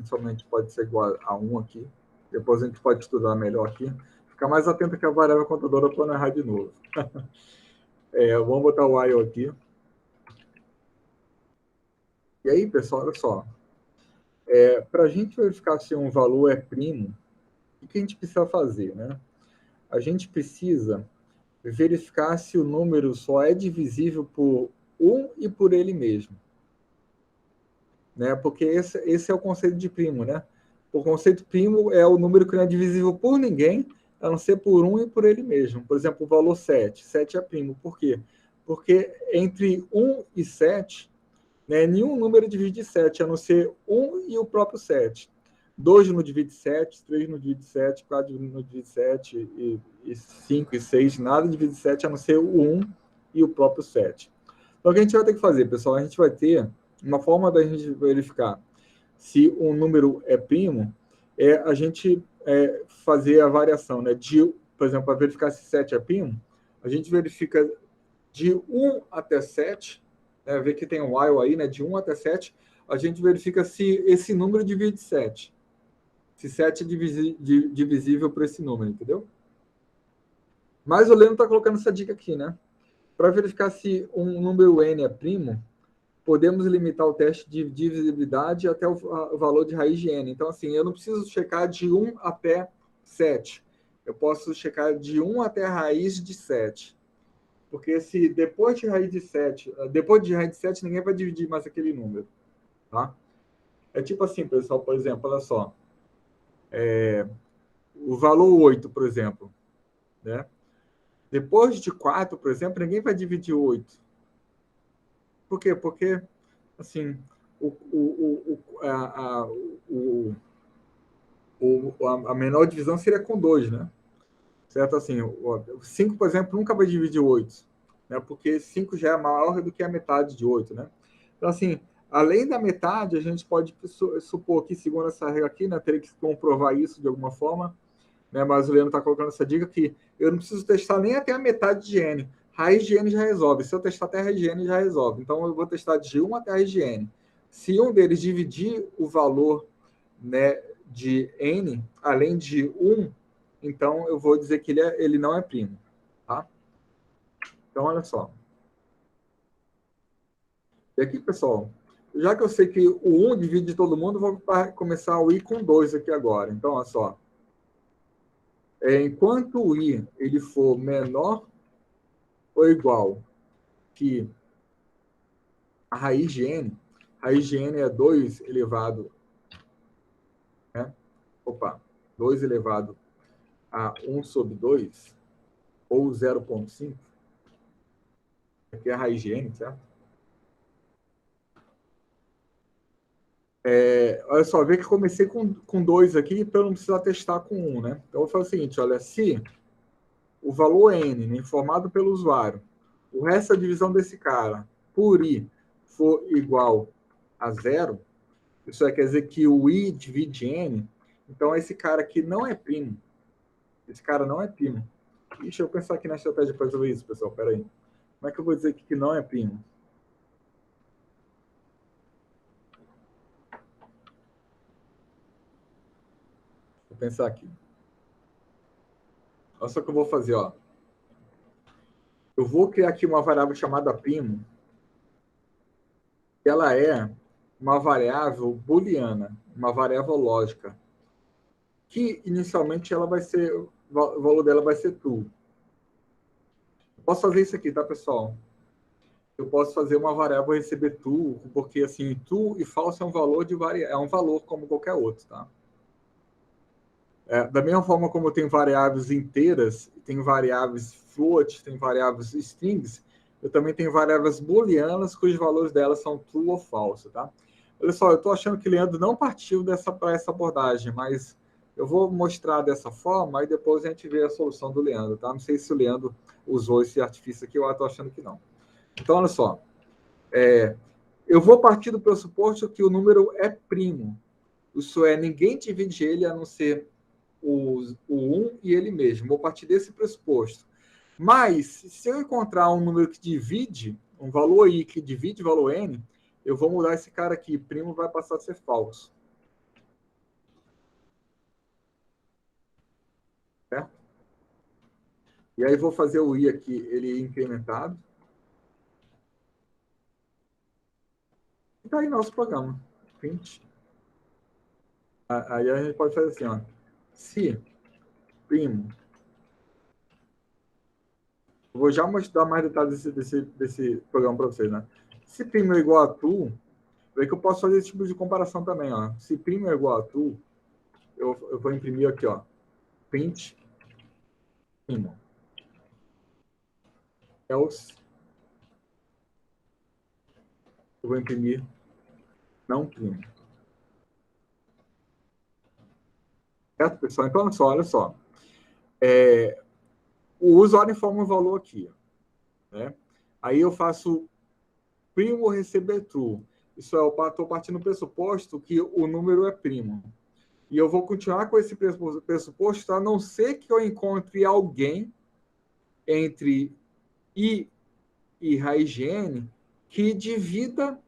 Somente pode ser igual a 1 aqui. Depois a gente pode estudar melhor aqui. Ficar mais atento que a variável contadora para não errar de novo. Vamos botar o while aqui. E aí, pessoal, olha só. Para a gente verificar se um valor é primo, o que a gente precisa fazer, né? A gente precisa verificar se o número só é divisível por 1 e por ele mesmo. Né? Porque esse é o conceito de primo, né? O conceito primo é o número que não é divisível por ninguém, a não ser por 1 e por ele mesmo. Por exemplo, o valor 7. 7 é primo. Por quê? Porque entre 1 e 7, né, nenhum número divide 7, a não ser 1 e o próprio 7. 2 não divide 7, 3 não divide 7, 4 não divide 7, e 5 e 6, nada divide 7, a não ser o 1 e o próprio 7. Então, o que a gente vai ter que fazer, pessoal? A gente vai ter uma forma da gente verificar se um número é primo, é a gente fazer a variação, né? Por exemplo, para verificar se 7 é primo, a gente verifica de 1 até 7, né? Vê que tem um while aí, né? De 1 até 7, a gente verifica se esse número divide 7. Se 7 é divisível por esse número, entendeu? Mas o Leandro está colocando essa dica aqui, né? Para verificar se um número n é primo, podemos limitar o teste de divisibilidade até o valor de raiz de n. Então, assim, eu não preciso checar de 1 até 7. Eu posso checar de 1 até a raiz de 7. Porque se depois de raiz de 7, ninguém vai dividir mais aquele número. Tá? É tipo assim, pessoal, por exemplo, olha só. O valor 8, por exemplo. Né? Depois de 4, por exemplo, ninguém vai dividir 8. Por quê? Porque, assim, a menor divisão seria com 2, né? Certo? Assim, 5, por exemplo, nunca vai dividir 8, né? Porque 5 já é maior do que a metade de 8, né? Então, assim, além da metade, a gente pode supor que, segundo essa regra aqui, né, teria que comprovar isso de alguma forma, né? Mas o Leandro está colocando essa dica que eu não preciso testar nem até a metade de n. Raiz de n já resolve. Se eu testar até a raiz de n, já resolve. Então, eu vou testar de 1 até a raiz de n. Se um deles dividir o valor, né, de n, além de 1, então eu vou dizer que ele não é primo. Tá? Então, olha só. E aqui, pessoal, já que eu sei que o 1 divide todo mundo, vou começar o i com 2 aqui agora. Então, olha só. Enquanto o i ele for menor ou igual que a raiz de n é 2 elevado, né? 2 elevado a 1 sobre 2, ou 0,5, que é a raiz de n, certo? Olha só, vê que eu comecei com 2 aqui, para eu não precisar testar com 1, né? Então, eu vou fazer o seguinte, olha, se o valor n, né, informado pelo usuário, o resto da divisão desse cara por i for igual a 0, isso quer dizer que o i divide n, então esse cara aqui não é primo. Esse cara não é primo. Deixa eu pensar aqui na estratégia para resolver isso, pessoal. Pera aí. Como é que eu vou dizer que não é primo? Vou pensar aqui. Olha só o que eu vou fazer, ó. Eu vou criar aqui uma variável chamada primo. Ela é uma variável booleana, uma variável lógica, que inicialmente ela vai ser, o valor dela vai ser true. Eu posso fazer isso aqui, tá, pessoal? Eu posso fazer uma variável receber true, porque assim, true e false é um valor é um valor como qualquer outro, tá? Da mesma forma como tem variáveis inteiras, tem variáveis float, tem variáveis strings, eu também tenho variáveis booleanas cujos valores delas são true ou false, tá? Olha só, eu estou achando que o Leandro não partiu para essa abordagem, mas eu vou mostrar dessa forma e depois a gente vê a solução do Leandro, tá? Não sei se o Leandro usou esse artifício aqui, eu estou achando que não. Então, olha só. Eu vou partir do pressuposto que o número é primo. Isso é, ninguém divide ele a não ser o 1 e ele mesmo. Vou partir desse pressuposto. Mas, se eu encontrar um número que divide, um valor i que divide o valor n, eu vou mudar esse cara aqui. Primo vai passar a ser falso. Certo? E aí vou fazer o i aqui, ele incrementado. E tá aí nosso programa. Print. Aí a gente pode fazer assim, ó. Se primo. Vou já mostrar mais detalhes desse programa para vocês, né? Se primo é igual a tu, é que eu posso fazer esse tipo de comparação também, ó. Se primo é igual a tu, eu vou imprimir aqui, ó. Print primo. Else, eu vou imprimir não primo. Certo, pessoal? Então, olha só. O usuário informa um valor aqui, né? Aí eu faço primo receber true. Isso é, eu estou partindo do pressuposto que o número é primo. E eu vou continuar com esse pressuposto, a não ser que eu encontre alguém entre i e raiz de n que divida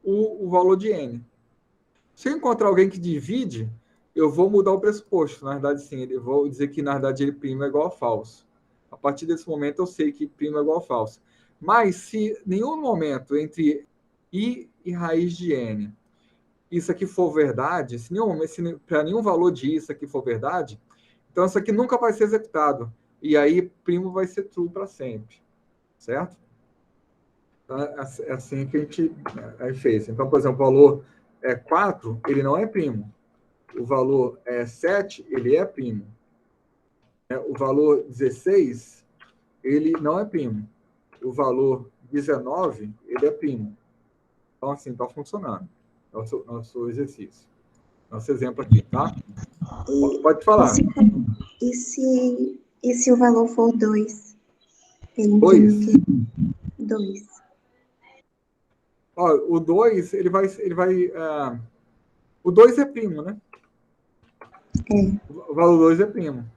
o valor de n. Se eu encontrar alguém que divide, eu vou mudar o pressuposto. Na verdade, sim, eu vou dizer que, na verdade, ele primo é igual a falso. A partir desse momento, eu sei que primo é igual a falso. Mas, se em nenhum momento entre i e raiz de n isso aqui for verdade, se para nenhum valor de i isso aqui for verdade, então isso aqui nunca vai ser executado. E aí, primo vai ser true para sempre. Certo? Então, é assim que a gente fez. Então, por exemplo, o valor 4, ele não é primo. O valor 7, ele é primo. O valor 16, ele não é primo. O valor 19, ele é primo. Então, assim, está funcionando. Nosso exercício. Nosso exemplo aqui, tá? Pode falar. E se o valor for 2? Ele 2? 2. O 2, ele vai o 2 é primo, né? O valor 2 é primo.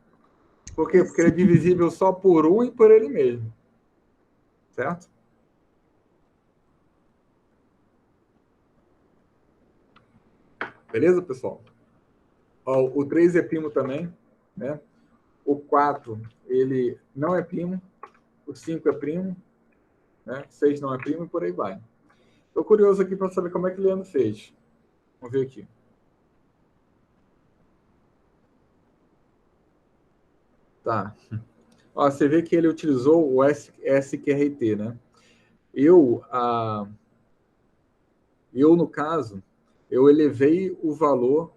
Por quê? Porque ele é divisível só por 1 e por ele mesmo. Certo? Beleza, pessoal? O 3 é primo também, né? O 4, ele não é primo. O 5 é primo. Né? 6 não é primo e por aí vai. Estou curioso aqui para saber como é que o Leandro fez. Vamos ver aqui. Tá. Você vê que ele utilizou o SQRT, né? Eu, no caso, eu elevei o valor,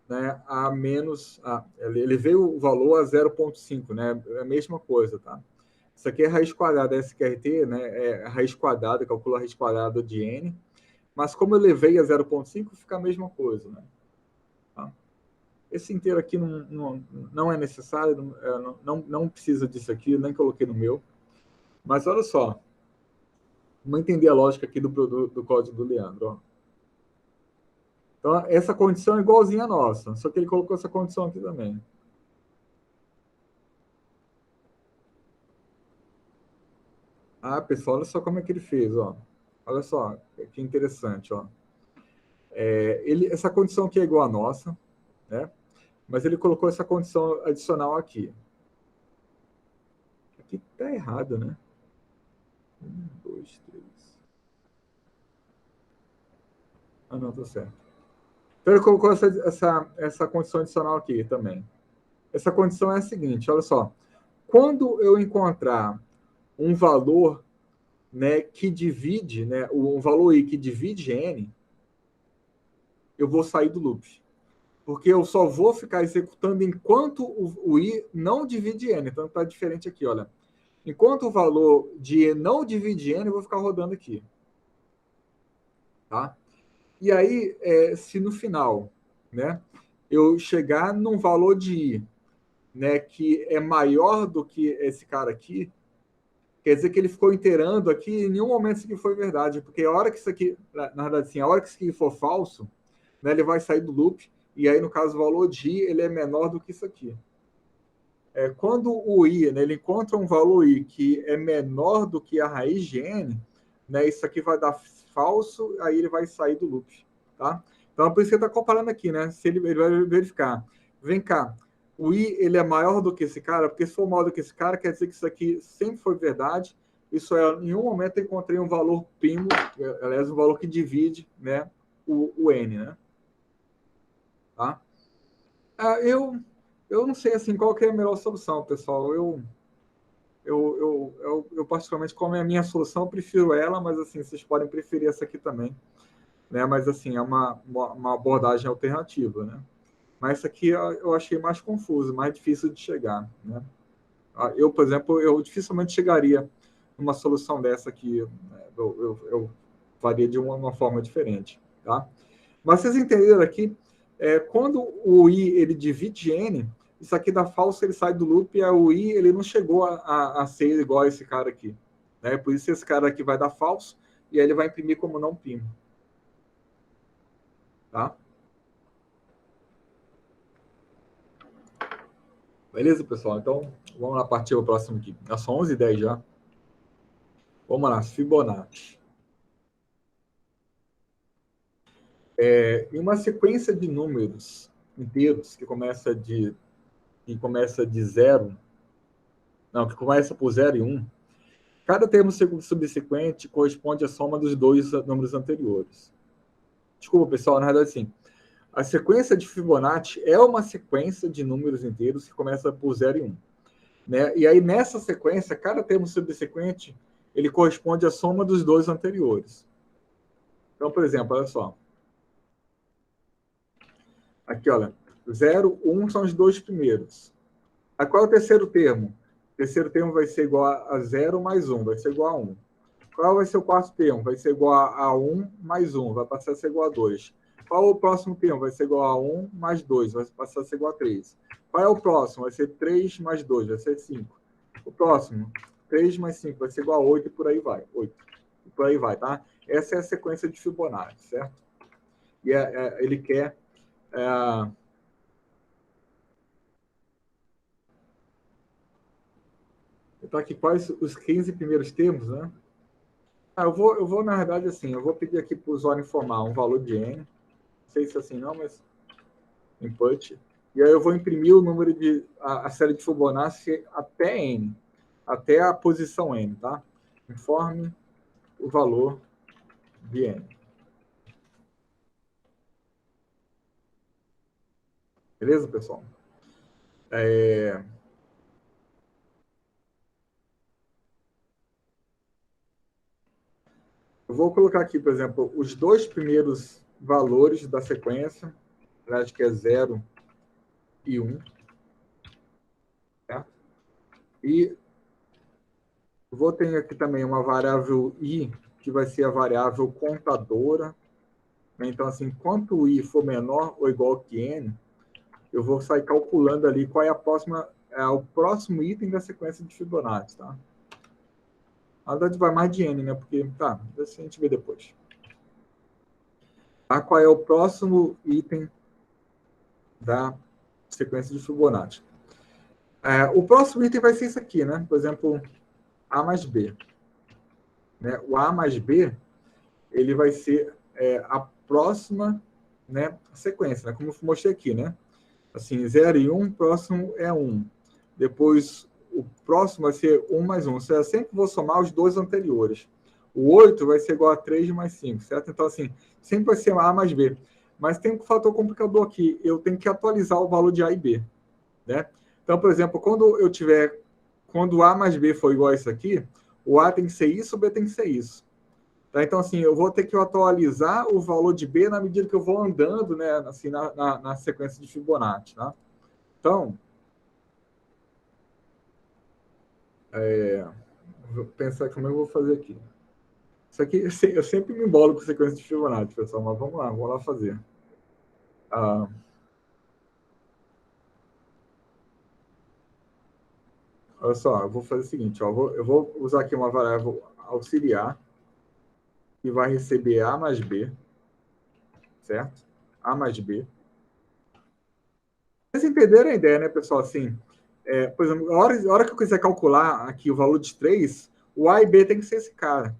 né, a menos... elevei o valor a 0,5, né? É a mesma coisa, tá? Isso aqui é raiz quadrada, SQRT, né? É raiz quadrada, calcula a raiz quadrada de n. Mas como eu levei a 0,5, fica a mesma coisa, né? Tá? Esse inteiro aqui não é necessário, não precisa disso aqui, nem coloquei no meu. Mas olha só, vamos entender a lógica aqui do código do Leandro. Ó. Então, essa condição é igualzinha à nossa, só que ele colocou essa condição aqui também. Pessoal, olha só como é que ele fez. Ó. Olha só, que interessante. Ó. Essa condição aqui é igual à nossa, né? Mas ele colocou essa condição adicional aqui. Aqui está errado, né? 1, 2, 3. Não, tá certo. Então, ele colocou essa condição adicional aqui também. Essa condição é a seguinte, olha só. Quando eu encontrar um valor, né, que divide, né, um valor i que divide n, eu vou sair do loop. Porque eu só vou ficar executando enquanto o i não divide n. Então, está diferente aqui, olha. Enquanto o valor de i não divide n, eu vou ficar rodando aqui. Tá? E aí, se no final, né, eu chegar num valor de i, né, que é maior do que esse cara aqui, quer dizer que ele ficou inteirando aqui e em nenhum momento isso aqui foi verdade, porque a hora que isso aqui, na verdade, assim, a hora que isso aqui for falso, né, ele vai sair do loop, e aí, no caso, o valor de i, ele é menor do que isso aqui. Quando o i, né, ele encontra um valor i que é menor do que a raiz de n, né, isso aqui vai dar falso, aí ele vai sair do loop, tá? Então, é por isso que ele está comparando aqui, né? Se ele vai verificar. Vem cá, o i, ele é maior do que esse cara, porque se for maior do que esse cara, quer dizer que isso aqui sempre foi verdade. Isso em nenhum momento eu encontrei um valor primo, aliás, um valor que divide, né, o n, né? Tá? Eu não sei assim qual que é a melhor solução, pessoal. Eu particularmente, como é a minha solução, eu prefiro ela, mas assim, vocês podem preferir essa aqui também, né? Mas assim, é uma abordagem alternativa, né? Mas essa aqui eu achei mais confuso, mais difícil de chegar, né? Eu, por exemplo, eu dificilmente chegaria numa solução dessa aqui, né? Eu faria de uma forma diferente, tá? Mas vocês entenderam aqui, quando o i ele divide n, isso aqui dá falso, ele sai do loop, e o i ele não chegou a ser igual a esse cara aqui, né? Por isso esse cara aqui vai dar falso, e aí ele vai imprimir como não primo. Tá? Beleza, pessoal? Então, vamos lá partir o próximo aqui. São 11h10 já. Vamos lá, Fibonacci. Em uma sequência de números inteiros que começa de zero, não, que começa por 0 e 1, cada termo subsequente corresponde à soma dos dois números anteriores. Desculpa, pessoal, na verdade, sim. A sequência de Fibonacci é uma sequência de números inteiros que começa por 0 e 1. Né? E aí, nessa sequência, cada termo subsequente ele corresponde à soma dos dois anteriores. Então, por exemplo, olha só. Aqui, olha. 0, 1 são os dois primeiros. A qual é o terceiro termo? O terceiro termo vai ser igual a 0 mais 1, vai ser igual a 1. Qual vai ser o quarto termo? Vai ser igual a 1 mais 1, vai passar a ser igual a 2. Qual é o próximo termo? Vai ser igual a 1 mais 2, vai passar a ser igual a 3. Qual é o próximo? Vai ser 3 mais 2, vai ser 5. O próximo, 3 mais 5, vai ser igual a 8 e por aí vai. 8. E por aí vai, tá? Essa é a sequência de Fibonacci, certo? E ele quer... Então, aqui, quais os 15 primeiros termos, né? Eu vou, na verdade, assim, eu vou pedir aqui para o usuário informar um valor de N. Não sei se é assim não, mas input. E aí eu vou imprimir o número a série de Fibonacci até N, até a posição N, tá? Informe o valor de N. Beleza, pessoal? Eu vou colocar aqui, por exemplo, os dois primeiros valores da sequência, acho que é 0 e 1, certo? E vou ter aqui também uma variável i, que vai ser a variável contadora. Então, assim, quanto o i for menor ou igual que n, eu vou sair calculando ali qual é o próximo item da sequência de Fibonacci, tá? Na verdade, vai mais de n, né? Porque, tá, isso a gente vê depois. Tá? Qual é o próximo item da sequência de Fibonacci? O próximo item vai ser isso aqui, né? Por exemplo, A mais B. Né? O A mais B, ele vai ser a próxima, né, sequência, né? Como eu mostrei aqui, né? Assim, 0 e 1, próximo é 1. Depois, o próximo vai ser 1 mais 1. Ou seja, eu sempre vou somar os dois anteriores. O 8 vai ser igual a 3 mais 5, certo? Então, assim, sempre vai ser A mais B. Mas tem um fator complicador aqui. Eu tenho que atualizar o valor de A e B, né? Então, por exemplo, quando A mais B for igual a isso aqui, o A tem que ser isso, o B tem que ser isso. Tá? Então, assim, eu vou ter que atualizar o valor de B na medida que eu vou andando, né, assim, na sequência de Fibonacci. Tá? Então, vou pensar como eu vou fazer aqui. Isso aqui, eu sempre me embolo com sequência de Fibonacci, pessoal, mas vamos lá fazer. Olha só, eu vou fazer o seguinte, ó, eu vou usar aqui uma variável auxiliar, que vai receber A mais B, certo? A mais B. Vocês entenderam a ideia, né, pessoal? Assim, por exemplo, a hora que eu quiser calcular aqui o valor de 3, o A e B tem que ser esse cara.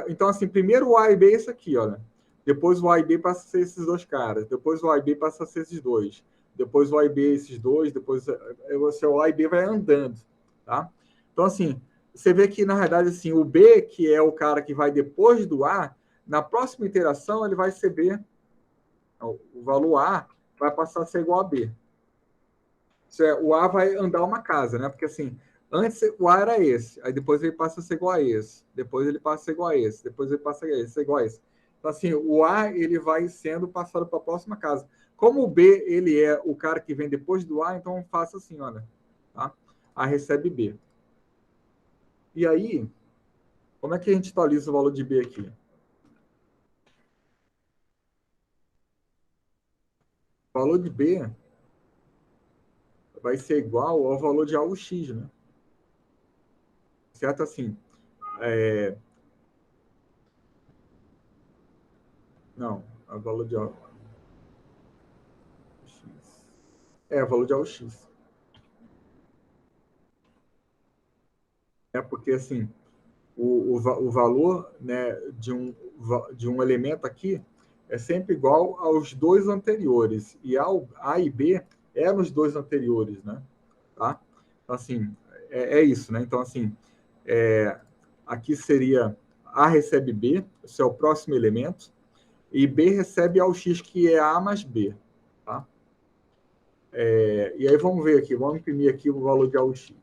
Então, assim, primeiro o A e B é isso aqui, olha. Depois o A e B passa a ser esses dois caras. Depois o A e B passa a ser esses dois. Depois o A e B esses dois. Depois o A e B vai andando, tá? Então, assim, você vê que, na verdade, assim, o B, que é o cara que vai depois do A, na próxima iteração ele vai receber o valor A vai passar a ser igual a B. O A vai andar uma casa, né? Porque assim, antes o A era esse, aí depois ele passa a ser igual a esse, depois ele passa a ser igual a esse, depois ele passa a ser igual a esse. Então assim, o A ele vai sendo passado para a próxima casa. Como o B ele é o cara que vem depois do A, então faça assim, olha, tá? A recebe B. E aí, como é que a gente atualiza o valor de B aqui? O valor de B vai ser igual ao valor de A ou X, né? Certo? Assim, Não, o valor de AUX. O valor de AUX. Porque, assim, o valor, né, de um elemento aqui é sempre igual aos dois anteriores. E A e B eram os dois anteriores, né? Tá? Então, assim, é isso, né? Então, assim, aqui seria A recebe B, esse é o próximo elemento, e B recebe AUX, que é A mais B, tá? E aí vamos ver aqui, vamos imprimir aqui o valor de AUX.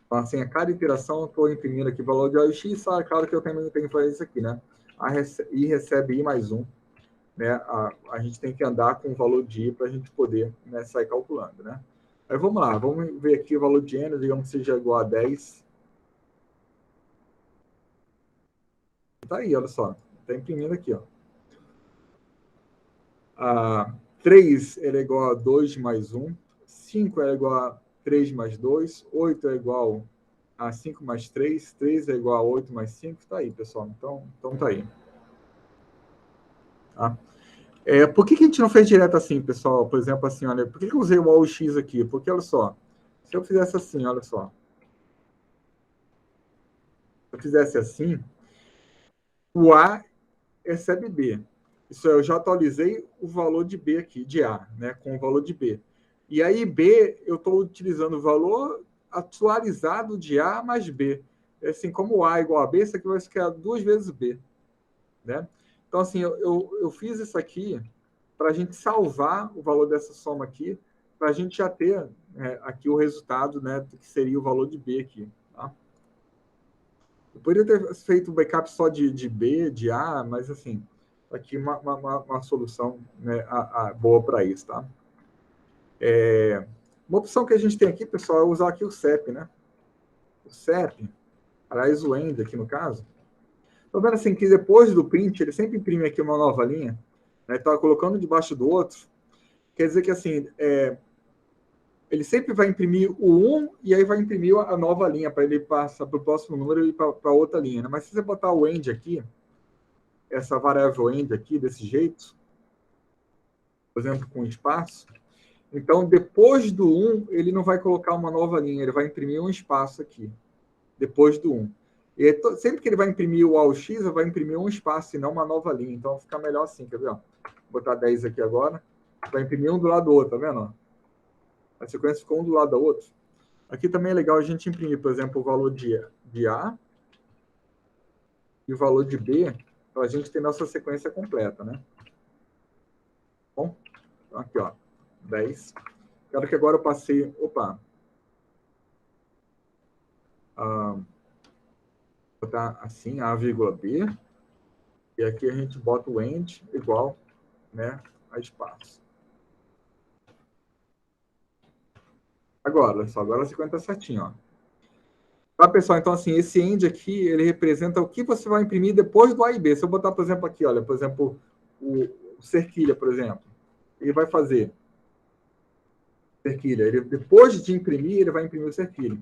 Então, assim, a cada iteração eu estou imprimindo aqui o valor de AUX, é claro que eu também tenho que fazer isso aqui, né? I recebe I mais 1, né? A gente tem que andar com o valor de I para a gente poder, né, sair calculando, né? Aí vamos lá, vamos ver aqui o valor de N, digamos que seja igual a 10. Tá aí, olha só, está imprimindo aqui, ó. 3 é igual a 2 mais 1, 5 é igual a 3 mais 2, 8 é igual a 5 mais 3, 3 é igual a 8 mais 5, tá aí, pessoal. Então tá aí. Tá? Por que a gente não fez direto assim, pessoal? Por exemplo, assim, olha, por que eu usei o AUX aqui? Porque, olha só, se eu fizesse assim, olha só. Se eu fizesse assim, o A recebe B. Isso eu já atualizei o valor de B aqui, de A, né, com o valor de B. E aí, B, eu estou utilizando o valor atualizado de A mais B. Assim, como A é igual a B, isso aqui vai ficar 2 vezes B. Né? Então, assim, eu fiz isso aqui para a gente salvar o valor dessa soma aqui, para a gente já ter aqui o resultado, né, que seria o valor de B aqui. Tá? Eu poderia ter feito o backup só de B, de A, mas, assim, aqui uma solução, né, boa para isso, tá? Uma opção que a gente tem aqui, pessoal, é usar aqui o CEP, né? O CEP, aliás, o END aqui no caso. Estou vendo assim que depois do print, ele sempre imprime aqui uma nova linha, né? Está colocando debaixo do outro. Quer dizer que assim, ele sempre vai imprimir o 1 e aí vai imprimir a nova linha para ele passar para o próximo número e para outra linha, né? Mas se você botar o END aqui, essa variável END aqui, desse jeito, por exemplo, com espaço, então depois do 1, ele não vai colocar uma nova linha, ele vai imprimir um espaço aqui, depois do 1. E sempre que ele vai imprimir o AUX, ele vai imprimir um espaço e não uma nova linha. Então fica melhor assim, quer ver? Ó? Vou botar 10 aqui agora. Vai imprimir um do lado do outro, tá vendo? A sequência ficou um do lado do outro. Aqui também é legal a gente imprimir, por exemplo, o valor de A e o valor de B, para a gente ter nossa sequência completa, né? Bom, então aqui, ó, 10. Quero que agora eu passei... Opa! Botar assim, A, vírgula B. E aqui a gente bota o END igual, né, a espaço. Agora, olha só, agora a sequência está certinho, ó. Tá, pessoal? Então, assim, esse END aqui, ele representa o que você vai imprimir depois do A e B. Se eu botar, por exemplo, aqui, olha, por exemplo, o cerquilha, por exemplo, ele vai fazer cerquilha. Ele, depois de imprimir, ele vai imprimir o cerquilha.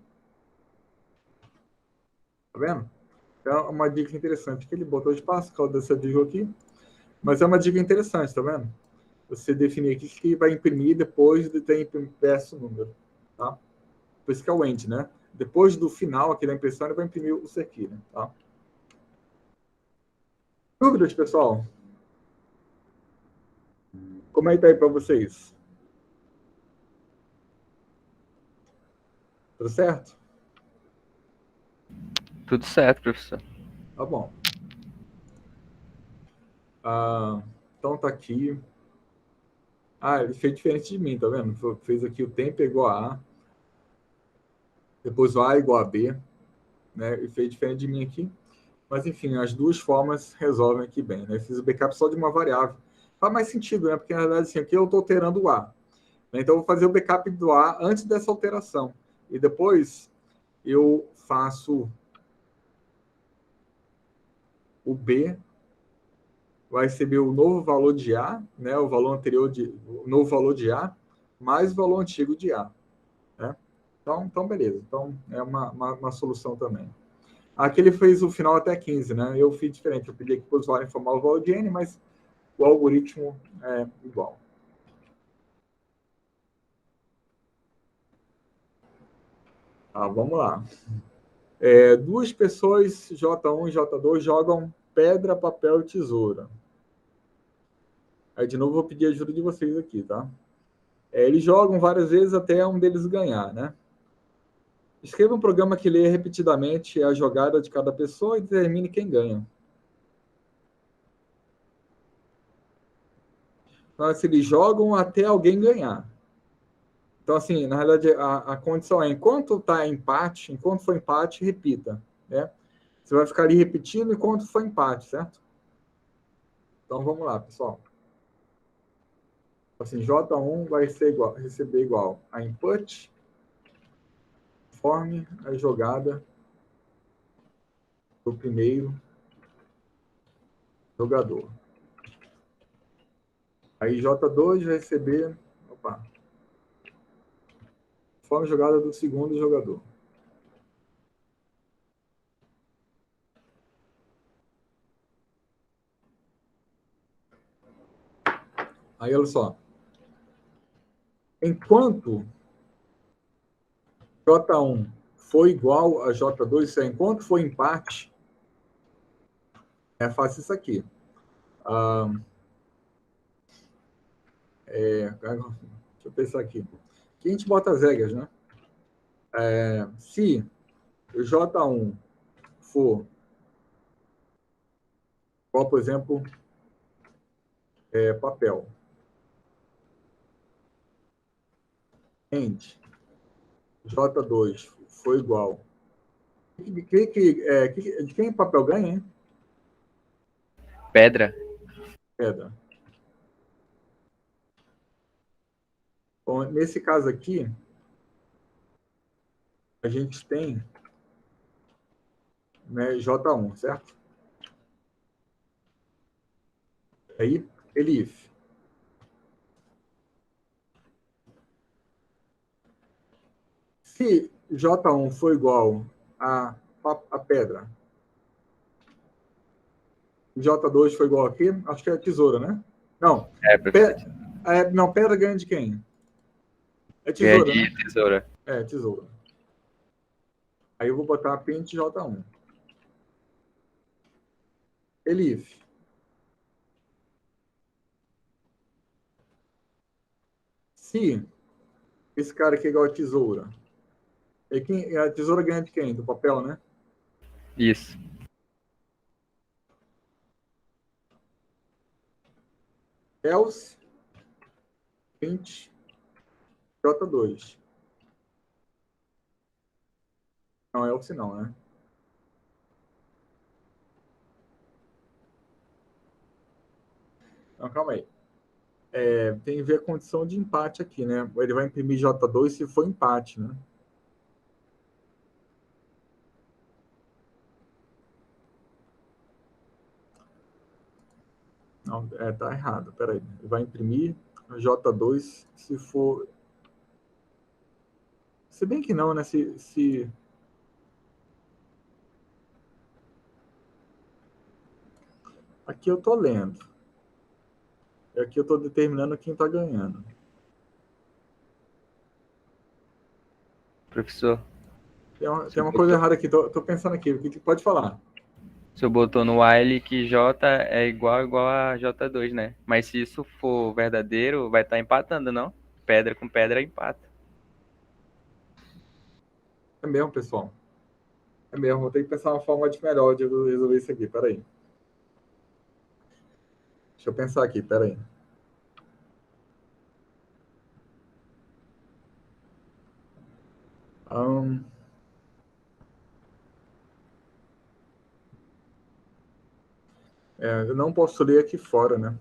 Tá vendo? Então, é uma dica interessante que ele botou espaço, por causa dessa vírgula aqui. Mas é uma dica interessante, tá vendo? Você definir aqui que vai imprimir depois de ter impresso o número, tá? Por isso que é o END, né? Depois do final aqui da impressão, ele vai imprimir o cerquilha, tá? Dúvidas, pessoal? Como é que tá aí para vocês? Tudo certo? Tudo certo, professor. Tá bom. Então tá aqui. Ele fez diferente de mim, tá vendo? Fez aqui o tempo igual a A. Depois o A igual a B. Né? E fez diferente de mim aqui. Mas, enfim, as duas formas resolvem aqui bem. Né? Eu fiz o backup só de uma variável. Faz mais sentido, né? Porque, na verdade, assim, aqui eu estou alterando o A. Então, eu vou fazer o backup do A antes dessa alteração. E depois eu faço o B, vai receber o novo valor de A, né? O valor anterior o novo valor de A, mais o valor antigo de A. Né? Então beleza. Então, é uma solução também. Aqui ele fez o final até 15, né? Eu fiz diferente. Eu pedi aqui para o usuário informar o valor de N, mas o algoritmo é igual. Vamos lá. Duas pessoas, J1 e J2, jogam pedra, papel e tesoura. Aí, de novo, vou pedir a ajuda de vocês aqui, tá? Eles jogam várias vezes até um deles ganhar, né? Escreva um programa que lê repetidamente a jogada de cada pessoa e determine quem ganha. Então, se eles jogam até alguém ganhar. Então, assim, na realidade, a condição é, enquanto está empate, enquanto for empate, repita, né? Você vai ficar ali repetindo enquanto for empate, certo? Então, vamos lá, pessoal. Assim, J1 vai receber igual a input, conforme a jogada do primeiro jogador. Aí J2 vai receber, conforme a jogada do segundo jogador. Aí, olha só. Enquanto J1 for igual a J2, isso é, enquanto for empate, faço isso aqui. Deixa eu pensar aqui. Aqui a gente bota as regras, né? Se o J1 for igual, por exemplo, papel. And J2 foi igual. De quem papel ganha, hein? Pedra. Pedra. Bom, nesse caso aqui, a gente tem, né, J1, certo? Aí, elif. Se J1 for igual a pedra, J2 foi igual aqui, acho que é a tesoura, né? Não. Professor. Não, pedra ganha de quem? É Ganha tesoura, de né? tesoura. Tesoura. Aí eu vou botar print J1. Elif. Se esse cara aqui é igual a tesoura, a tesoura ganha de quem? Do papel, né? Isso. Else print J2. Não, else não, né? Não, calma aí. Tem que ver a condição de empate aqui, né? Ele vai imprimir J2 se for empate, né? Não, tá errado. Peraí. Ele vai imprimir J2 se for... Se bem que não, né? Se... Aqui eu tô lendo. Aqui eu tô determinando quem tá ganhando. Professor. Tem uma coisa errada aqui. Tô pensando aqui. O que pode falar? O senhor botou no while que J é igual a J2, né? Mas se isso for verdadeiro, vai estar empatando, não? Pedra com pedra empata. É mesmo, pessoal. É mesmo. Vou ter que pensar uma forma melhor de resolver isso aqui. Peraí. Deixa eu pensar aqui. Peraí. Eu não posso ler aqui fora, né?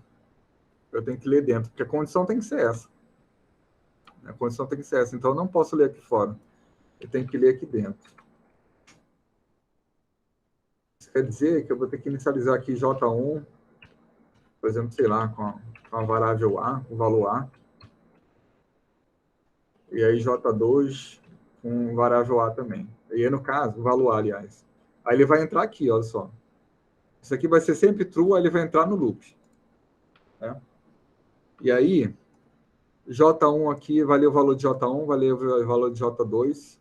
Eu tenho que ler dentro, porque a condição tem que ser essa. A condição tem que ser essa. Então, eu não posso ler aqui fora. Eu tenho que ler aqui dentro. Isso quer dizer que eu vou ter que inicializar aqui J1, por exemplo, sei lá, com a variável A, o valor A. E aí J2 com variável A também. E aí, no caso, o valor A, aliás. Aí ele vai entrar aqui, olha só. Isso aqui vai ser sempre true, aí ele vai entrar no loop. Né? E aí, J1 aqui vai ler o valor de J1, vai ler o valor de J2.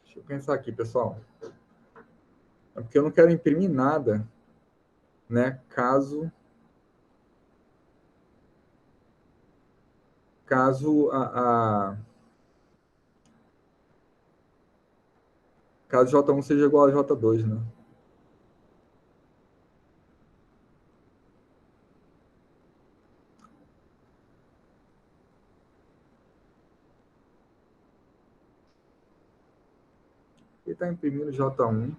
Deixa eu pensar aqui, pessoal. É porque eu não quero imprimir nada, né? Caso caso J1 seja igual a J2, né? Ele está imprimindo J1.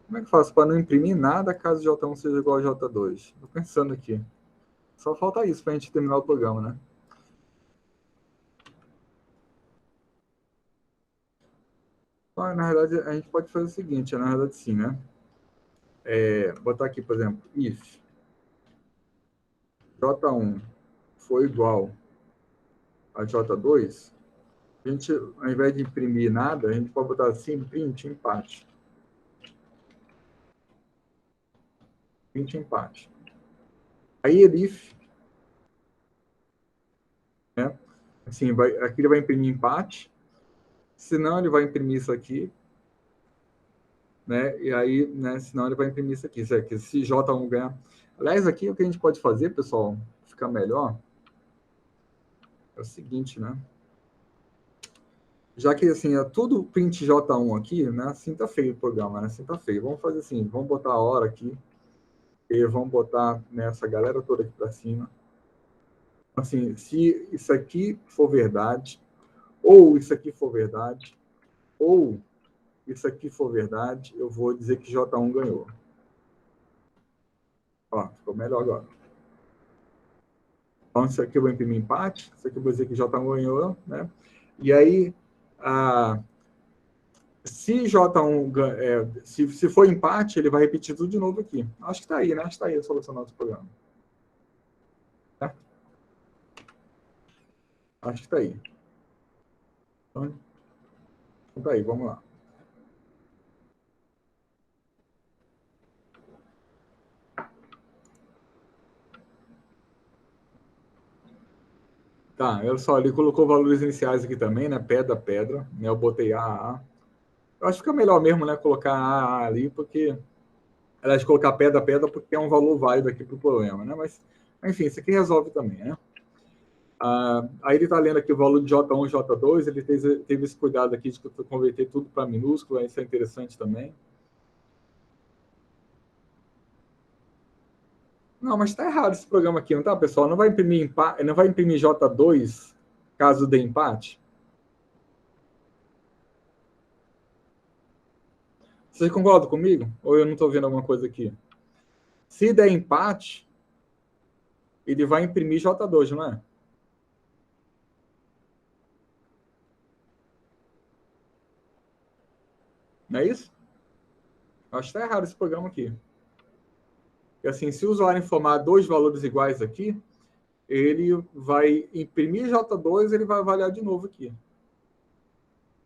Como é que eu faço para não imprimir nada caso J1 seja igual a J2? Estou pensando aqui. Só falta isso para a gente terminar o programa, né? Então, na verdade, a gente pode fazer o seguinte, na verdade, sim, né? Botar aqui, por exemplo, if J1 for igual a J2, a gente, ao invés de imprimir nada, a gente pode botar assim, print empate. Print empate. Aí, if, né? Assim, aqui ele vai imprimir empate, senão ele vai imprimir isso aqui, né? E aí, né, senão ele vai imprimir isso aqui. Se J1 ganhar. Aliás, aqui o que a gente pode fazer, pessoal, ficar melhor, é o seguinte, né? Já que assim, é tudo print J1 aqui, né? Assim tá feio o programa, né? Assim tá feio. Vamos fazer assim, vamos botar a hora aqui e vamos botar nessa galera toda aqui para cima. Assim, se isso aqui for verdade, ou isso aqui for verdade, ou isso aqui for verdade, eu vou dizer que J1 ganhou. Ó, ficou melhor agora. Então, isso aqui eu vou imprimir empate, isso aqui eu vou dizer que J1 ganhou, né? E aí, se J1, se for empate, ele vai repetir tudo de novo aqui. Acho que está aí, né? Acho que está aí a solução do nosso programa. Tá? Acho que está aí. Então, tá aí, vamos lá. Tá, olha só, ele colocou valores iniciais aqui também, né? Pedra, né? Eu botei A. Eu acho que fica melhor mesmo, né? Colocar A ali, porque. Aliás, colocar pedra, porque é um valor válido aqui para o problema, né? Mas, enfim, isso aqui resolve também, né? Aí ele está lendo aqui o valor de J1 e J2, ele teve esse cuidado aqui de converter tudo para minúsculo, isso é interessante também. Não, mas está errado esse programa aqui, não tá, pessoal? Não vai imprimir empate, não vai imprimir J2 caso dê empate? Vocês concordam comigo? Ou eu não estou vendo alguma coisa aqui? Se der empate, ele vai imprimir J2, não é? Não é isso? Acho que está errado esse programa aqui. Porque, assim, se o usuário informar dois valores iguais aqui, ele vai imprimir J2 e ele vai avaliar de novo aqui.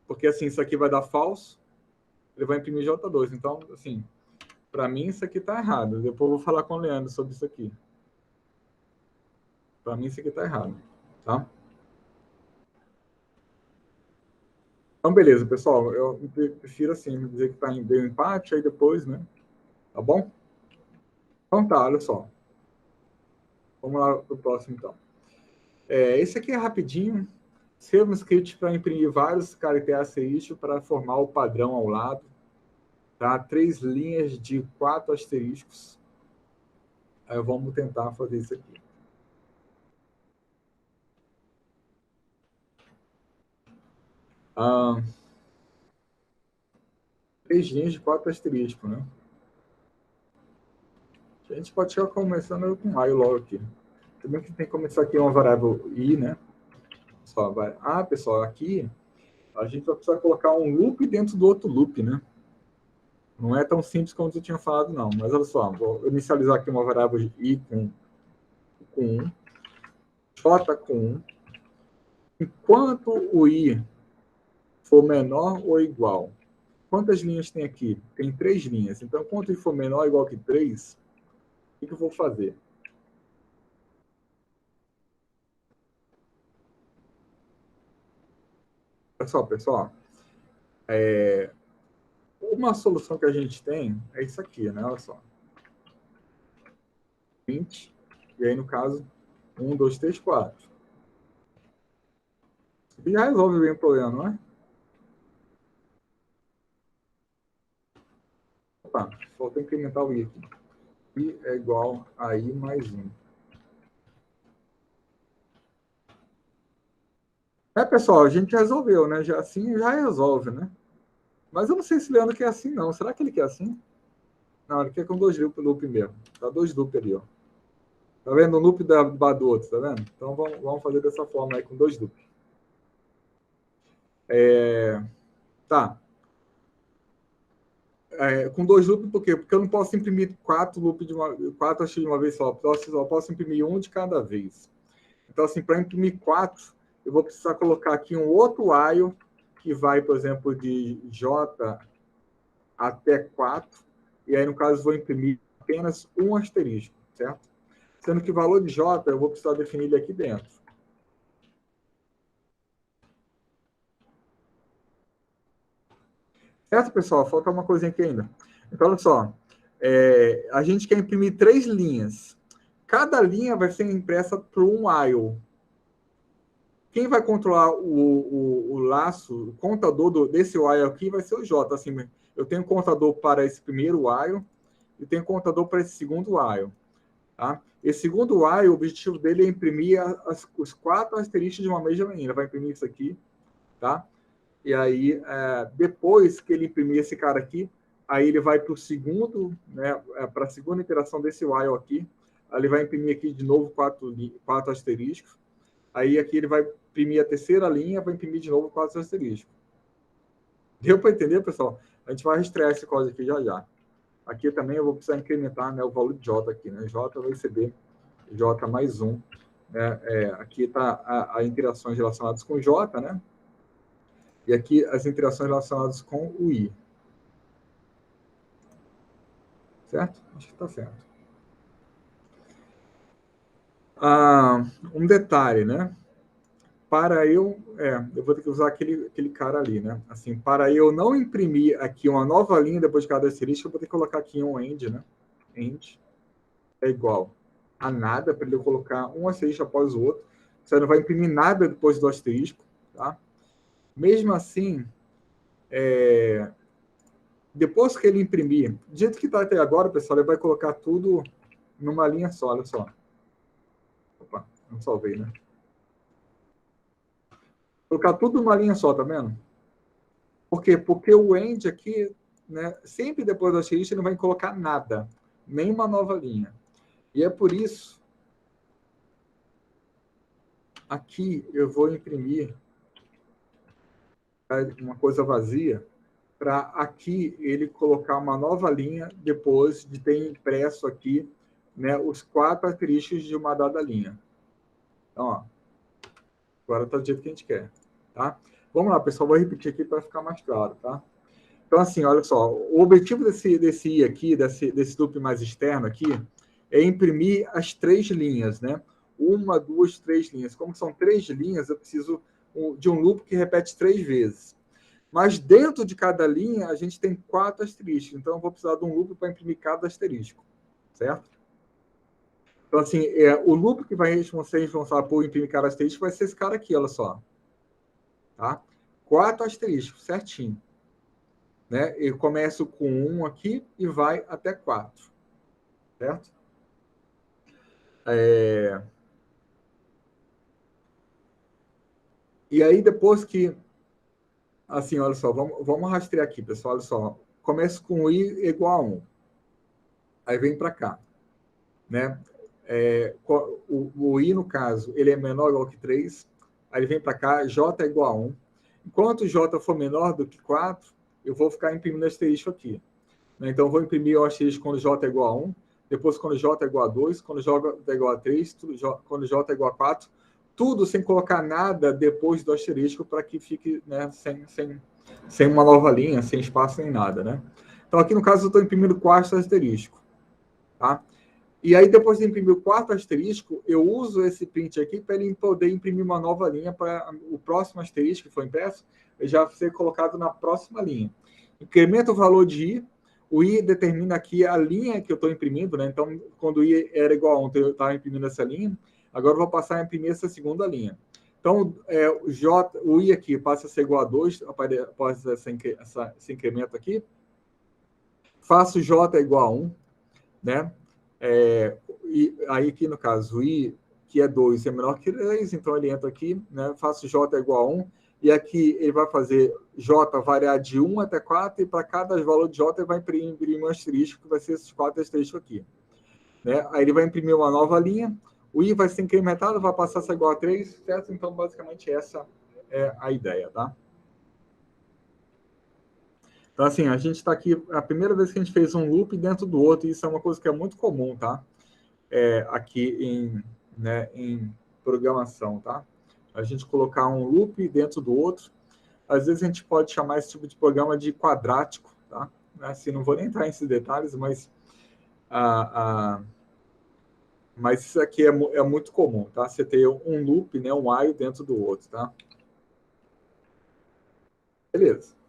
Porque, assim, isso aqui vai dar falso, ele vai imprimir J2. Então, assim, para mim isso aqui está errado. Depois eu vou falar com o Leandro sobre isso aqui. Para mim isso aqui está errado. Tá? Então, beleza, pessoal. Eu prefiro, assim, dizer que tá deu empate, aí depois, né? Tá bom? Então tá, olha só. Vamos lá para o próximo, então. Esse aqui é rapidinho. Escreva um script para imprimir vários caracteres asterísticos para formar o padrão ao lado. Tá? 3 linhas de 4 asteriscos. Aí vamos tentar fazer isso aqui. Ah, 3 linhas de 4 asteriscos, né? A gente pode chegar começando com i logo aqui. Também que tem que começar aqui uma variável i, né? Só vai... pessoal, aqui a gente vai precisar colocar um loop dentro do outro loop, né? Não é tão simples como eu tinha falado, não. Mas olha só, vou inicializar aqui uma variável i com 1, j com 1. Enquanto o i for menor ou igual, quantas linhas tem aqui? Tem 3 linhas. Então, enquanto i for menor ou igual que 3, o que eu vou fazer? Pessoal, uma solução que a gente tem é isso aqui, né? Olha só. 20, e aí, no caso, 1, 2, 3, 4. E já resolve bem o problema, não é? Opa, falta incrementar o i aqui. I é igual a i mais 1. Pessoal, a gente resolveu, né? Já assim já resolve, né? Mas eu não sei se o Leandro quer assim, não. Será que ele quer assim? Não, ele quer com 2 loop mesmo. Tá 2 loop ali, ó. Tá vendo? Um loop do outro, tá vendo? Então vamos fazer dessa forma aí, com 2 loops. Tá. Com 2 loops, por quê? Porque eu não posso imprimir 4 loops de uma vez só. Eu posso imprimir um de cada vez. Então, assim, para imprimir 4, eu vou precisar colocar aqui um outro while, que vai, por exemplo, de J até 4. E aí, no caso, vou imprimir apenas um asterisco, certo? Sendo que o valor de J eu vou precisar definir ele aqui dentro. Certo, pessoal? Falta uma coisinha aqui ainda. Então, olha só. A gente quer imprimir 3 linhas. Cada linha vai ser impressa por um while. Quem vai controlar o laço, o contador desse while aqui vai ser o J. Assim, eu tenho um contador para esse primeiro while e tenho um contador para esse segundo while. Tá? Esse segundo while, o objetivo dele é imprimir os 4 asteriscos de uma mesma linha. Ele vai imprimir isso aqui, tá? E aí, depois que ele imprimir esse cara aqui, aí ele vai para o segundo, né, para a segunda iteração desse while aqui. Aí ele vai imprimir aqui de novo 4 asteriscos. Aí aqui ele vai imprimir a terceira linha, vai imprimir de novo 4 asteriscos. Deu para entender, pessoal? A gente vai rastrear esse código aqui já já. Aqui também eu vou precisar incrementar, né, o valor de J aqui, né? J vai receber J mais 1. Né? Aqui está as interações relacionadas com J, né? E aqui as interações relacionadas com o I. Certo? Acho que está certo. Um detalhe, né? Para eu vou ter que usar aquele cara ali, né? Assim, para eu não imprimir aqui uma nova linha depois de cada asterisco, eu vou ter que colocar aqui um end, né? End é igual a nada, para ele colocar um asterisco após o outro. Você não vai imprimir nada depois do asterisco, tá? Mesmo assim, depois que ele imprimir, do jeito que está até agora, pessoal, ele vai colocar tudo numa linha só, olha só. Opa, não salvei, né? Colocar tudo numa linha só, tá vendo? Por quê? Porque o end aqui, né, sempre depois do asterisco, ele não vai colocar nada, nenhuma nova linha. E é por isso, aqui eu vou imprimir uma coisa vazia, para aqui ele colocar uma nova linha depois de ter impresso aqui, né, os 4 asteriscos de uma dada linha. Então, ó, agora está do jeito que a gente quer, tá? Vamos lá, pessoal, vou repetir aqui para ficar mais claro, tá? Então, assim, olha só, o objetivo desse I aqui, desse loop mais externo aqui, é imprimir as 3 linhas, né? 1, 2, 3 linhas. Como são 3 linhas, eu preciso de um loop que repete 3 vezes. Mas dentro de cada linha, a gente tem 4 asteriscos. Então, eu vou precisar de um loop para imprimir cada asterisco, certo? Então, assim, o loop que vai ser responsável por imprimir cada asterisco vai ser esse cara aqui, olha só. Tá? 4 asteriscos, certinho. Né? Eu começo com 1 aqui e vai até 4. Certo? E aí, depois que... Assim, olha só, vamos rastrear aqui, pessoal. Olha só. Começo com I igual a 1. Aí vem para cá. né? O I, no caso, ele é menor ou igual que 3, aí ele vem para cá, J é igual a 1. Enquanto J for menor do que 4, eu vou ficar imprimindo asterisco aqui. Então, eu vou imprimir o asterisco quando J é igual a 1, depois quando J é igual a 2, quando J é igual a 3, quando J é igual a 4, tudo sem colocar nada depois do asterisco para que fique, né, sem uma nova linha, sem espaço nem nada, né? Então, aqui no caso, eu estou imprimindo o quarto asterisco, tá? E aí, depois de imprimir o quarto asterisco, eu uso esse print aqui para ele poder imprimir uma nova linha para o próximo asterisco que foi impresso já ser colocado na próxima linha. Incrementa o valor de I, o I determina aqui a linha que eu estou imprimindo, né? Então, quando o I era igual a 1, eu estava imprimindo essa linha, agora eu vou passar a imprimir essa segunda linha. Então, o I aqui passa a ser igual a 2, após esse incremento aqui. Faço J igual a 1, né? E aí aqui no caso, o I, que é 2, é menor que 3, então ele entra aqui, né? Faço J igual a 1, e aqui ele vai fazer J variar de 1 até 4, e para cada valor de J ele vai imprimir um asterisco, que vai ser esses 4 asteriscos aqui. Né? Aí ele vai imprimir uma nova linha, o I vai ser incrementado, vai passar a ser igual a 3, certo? Então, basicamente, essa é a ideia, tá? Então, assim, a gente está aqui, a primeira vez que a gente fez um loop dentro do outro, e isso é uma coisa que é muito comum, tá? Aqui em programação, tá? A gente colocar um loop dentro do outro. Às vezes a gente pode chamar esse tipo de programa de quadrático, tá? Assim, não vou nem entrar nesses detalhes, mas isso aqui é muito comum, tá? Você ter um loop, né, um while dentro do outro, tá? Beleza.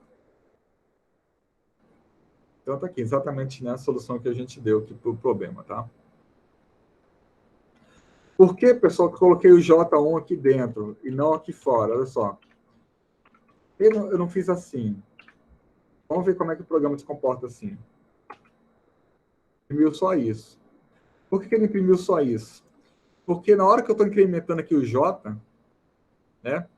Então tá aqui, exatamente, né, a solução que a gente deu aqui para o problema, tá? Por que, pessoal, que eu coloquei o J1 aqui dentro e não aqui fora? Olha só. Eu não fiz assim. Vamos ver como é que o programa se comporta assim. Imprimiu só isso. Por que ele imprimiu só isso? Porque na hora que eu estou incrementando aqui o J, né?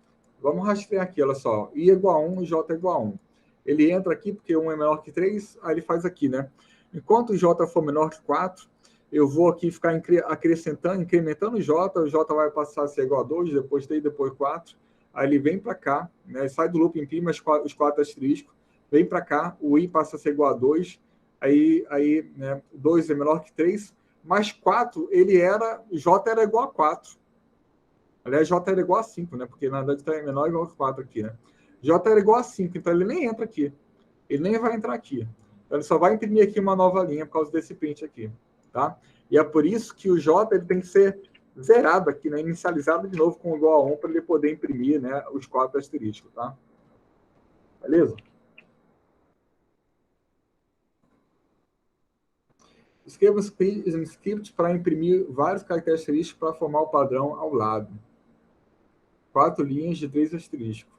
Vamos rastrear aqui, olha só. I é igual a 1 e J é igual a 1. Ele entra aqui porque 1 é menor que 3, aí ele faz aqui, né? Enquanto o J for menor que 4, eu vou aqui ficar acrescentando, incrementando o J vai passar a ser igual a 2, depois 3, depois 4. Aí ele vem para cá, né? Sai do loop, imprime os 4 asteriscos, vem para cá, o I passa a ser igual a 2, aí né, 2 é menor que 3, mais 4, J era igual a 4. Aliás, J era igual a 5, né? Porque na verdade está menor ou igual a 4 aqui, né? J era igual a 5, então ele nem entra aqui. Ele nem vai entrar aqui. Então, ele só vai imprimir aqui uma nova linha por causa desse print aqui, tá? E é por isso que o J ele tem que ser zerado aqui, né? Inicializado de novo com igual a 1 para ele poder imprimir, né, os 4 asteriscos, tá? Beleza? Escreva um script para imprimir vários caracteres asterísticos para formar o padrão ao lado. 4 linhas de 3 asteriscos.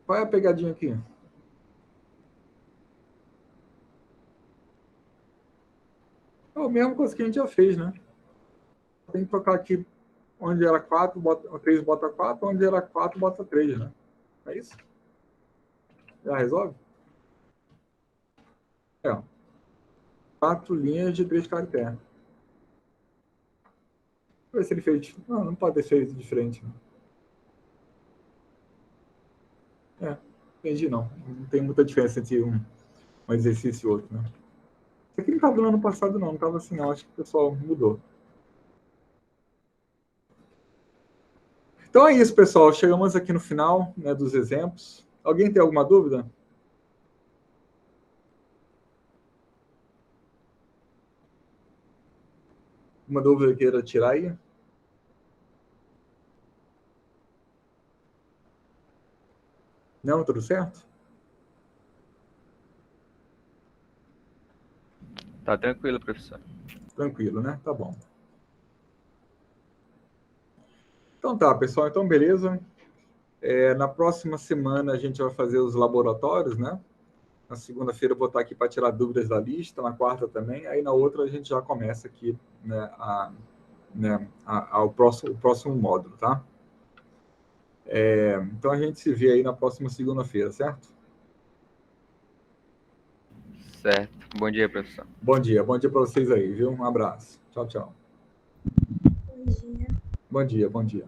Qual é a pegadinha aqui? É a mesma coisa que a gente já fez, né? Tem que trocar aqui onde era 4, 3 bota 4, onde era 4, bota 3, né? É isso? Já resolve? 4 linhas de 3 caracteres. Deixa eu ver se ele fez. Não pode ter feito diferente. Entendi, não. Não tem muita diferença entre um exercício e outro, né? Isso aqui não estava no ano passado, não. Não estava assim, não. Acho que o pessoal mudou. Então é isso, pessoal. Chegamos aqui no final, né, dos exemplos. Alguém tem alguma dúvida? Uma dúvida que queira tirar aí? Não, tudo certo? Tá tranquilo, professor. Tranquilo, né? Tá bom. Então tá, pessoal. Então, beleza. Na próxima semana a gente vai fazer os laboratórios, né? Na segunda-feira eu vou estar aqui para tirar dúvidas da lista, na quarta também. Aí na outra a gente já começa aqui, né, o próximo módulo, tá? Então a gente se vê aí na próxima segunda-feira, certo? Certo. Bom dia, professor. Bom dia para vocês aí, viu? Um abraço. Tchau, tchau. Bom dia. Bom dia, bom dia.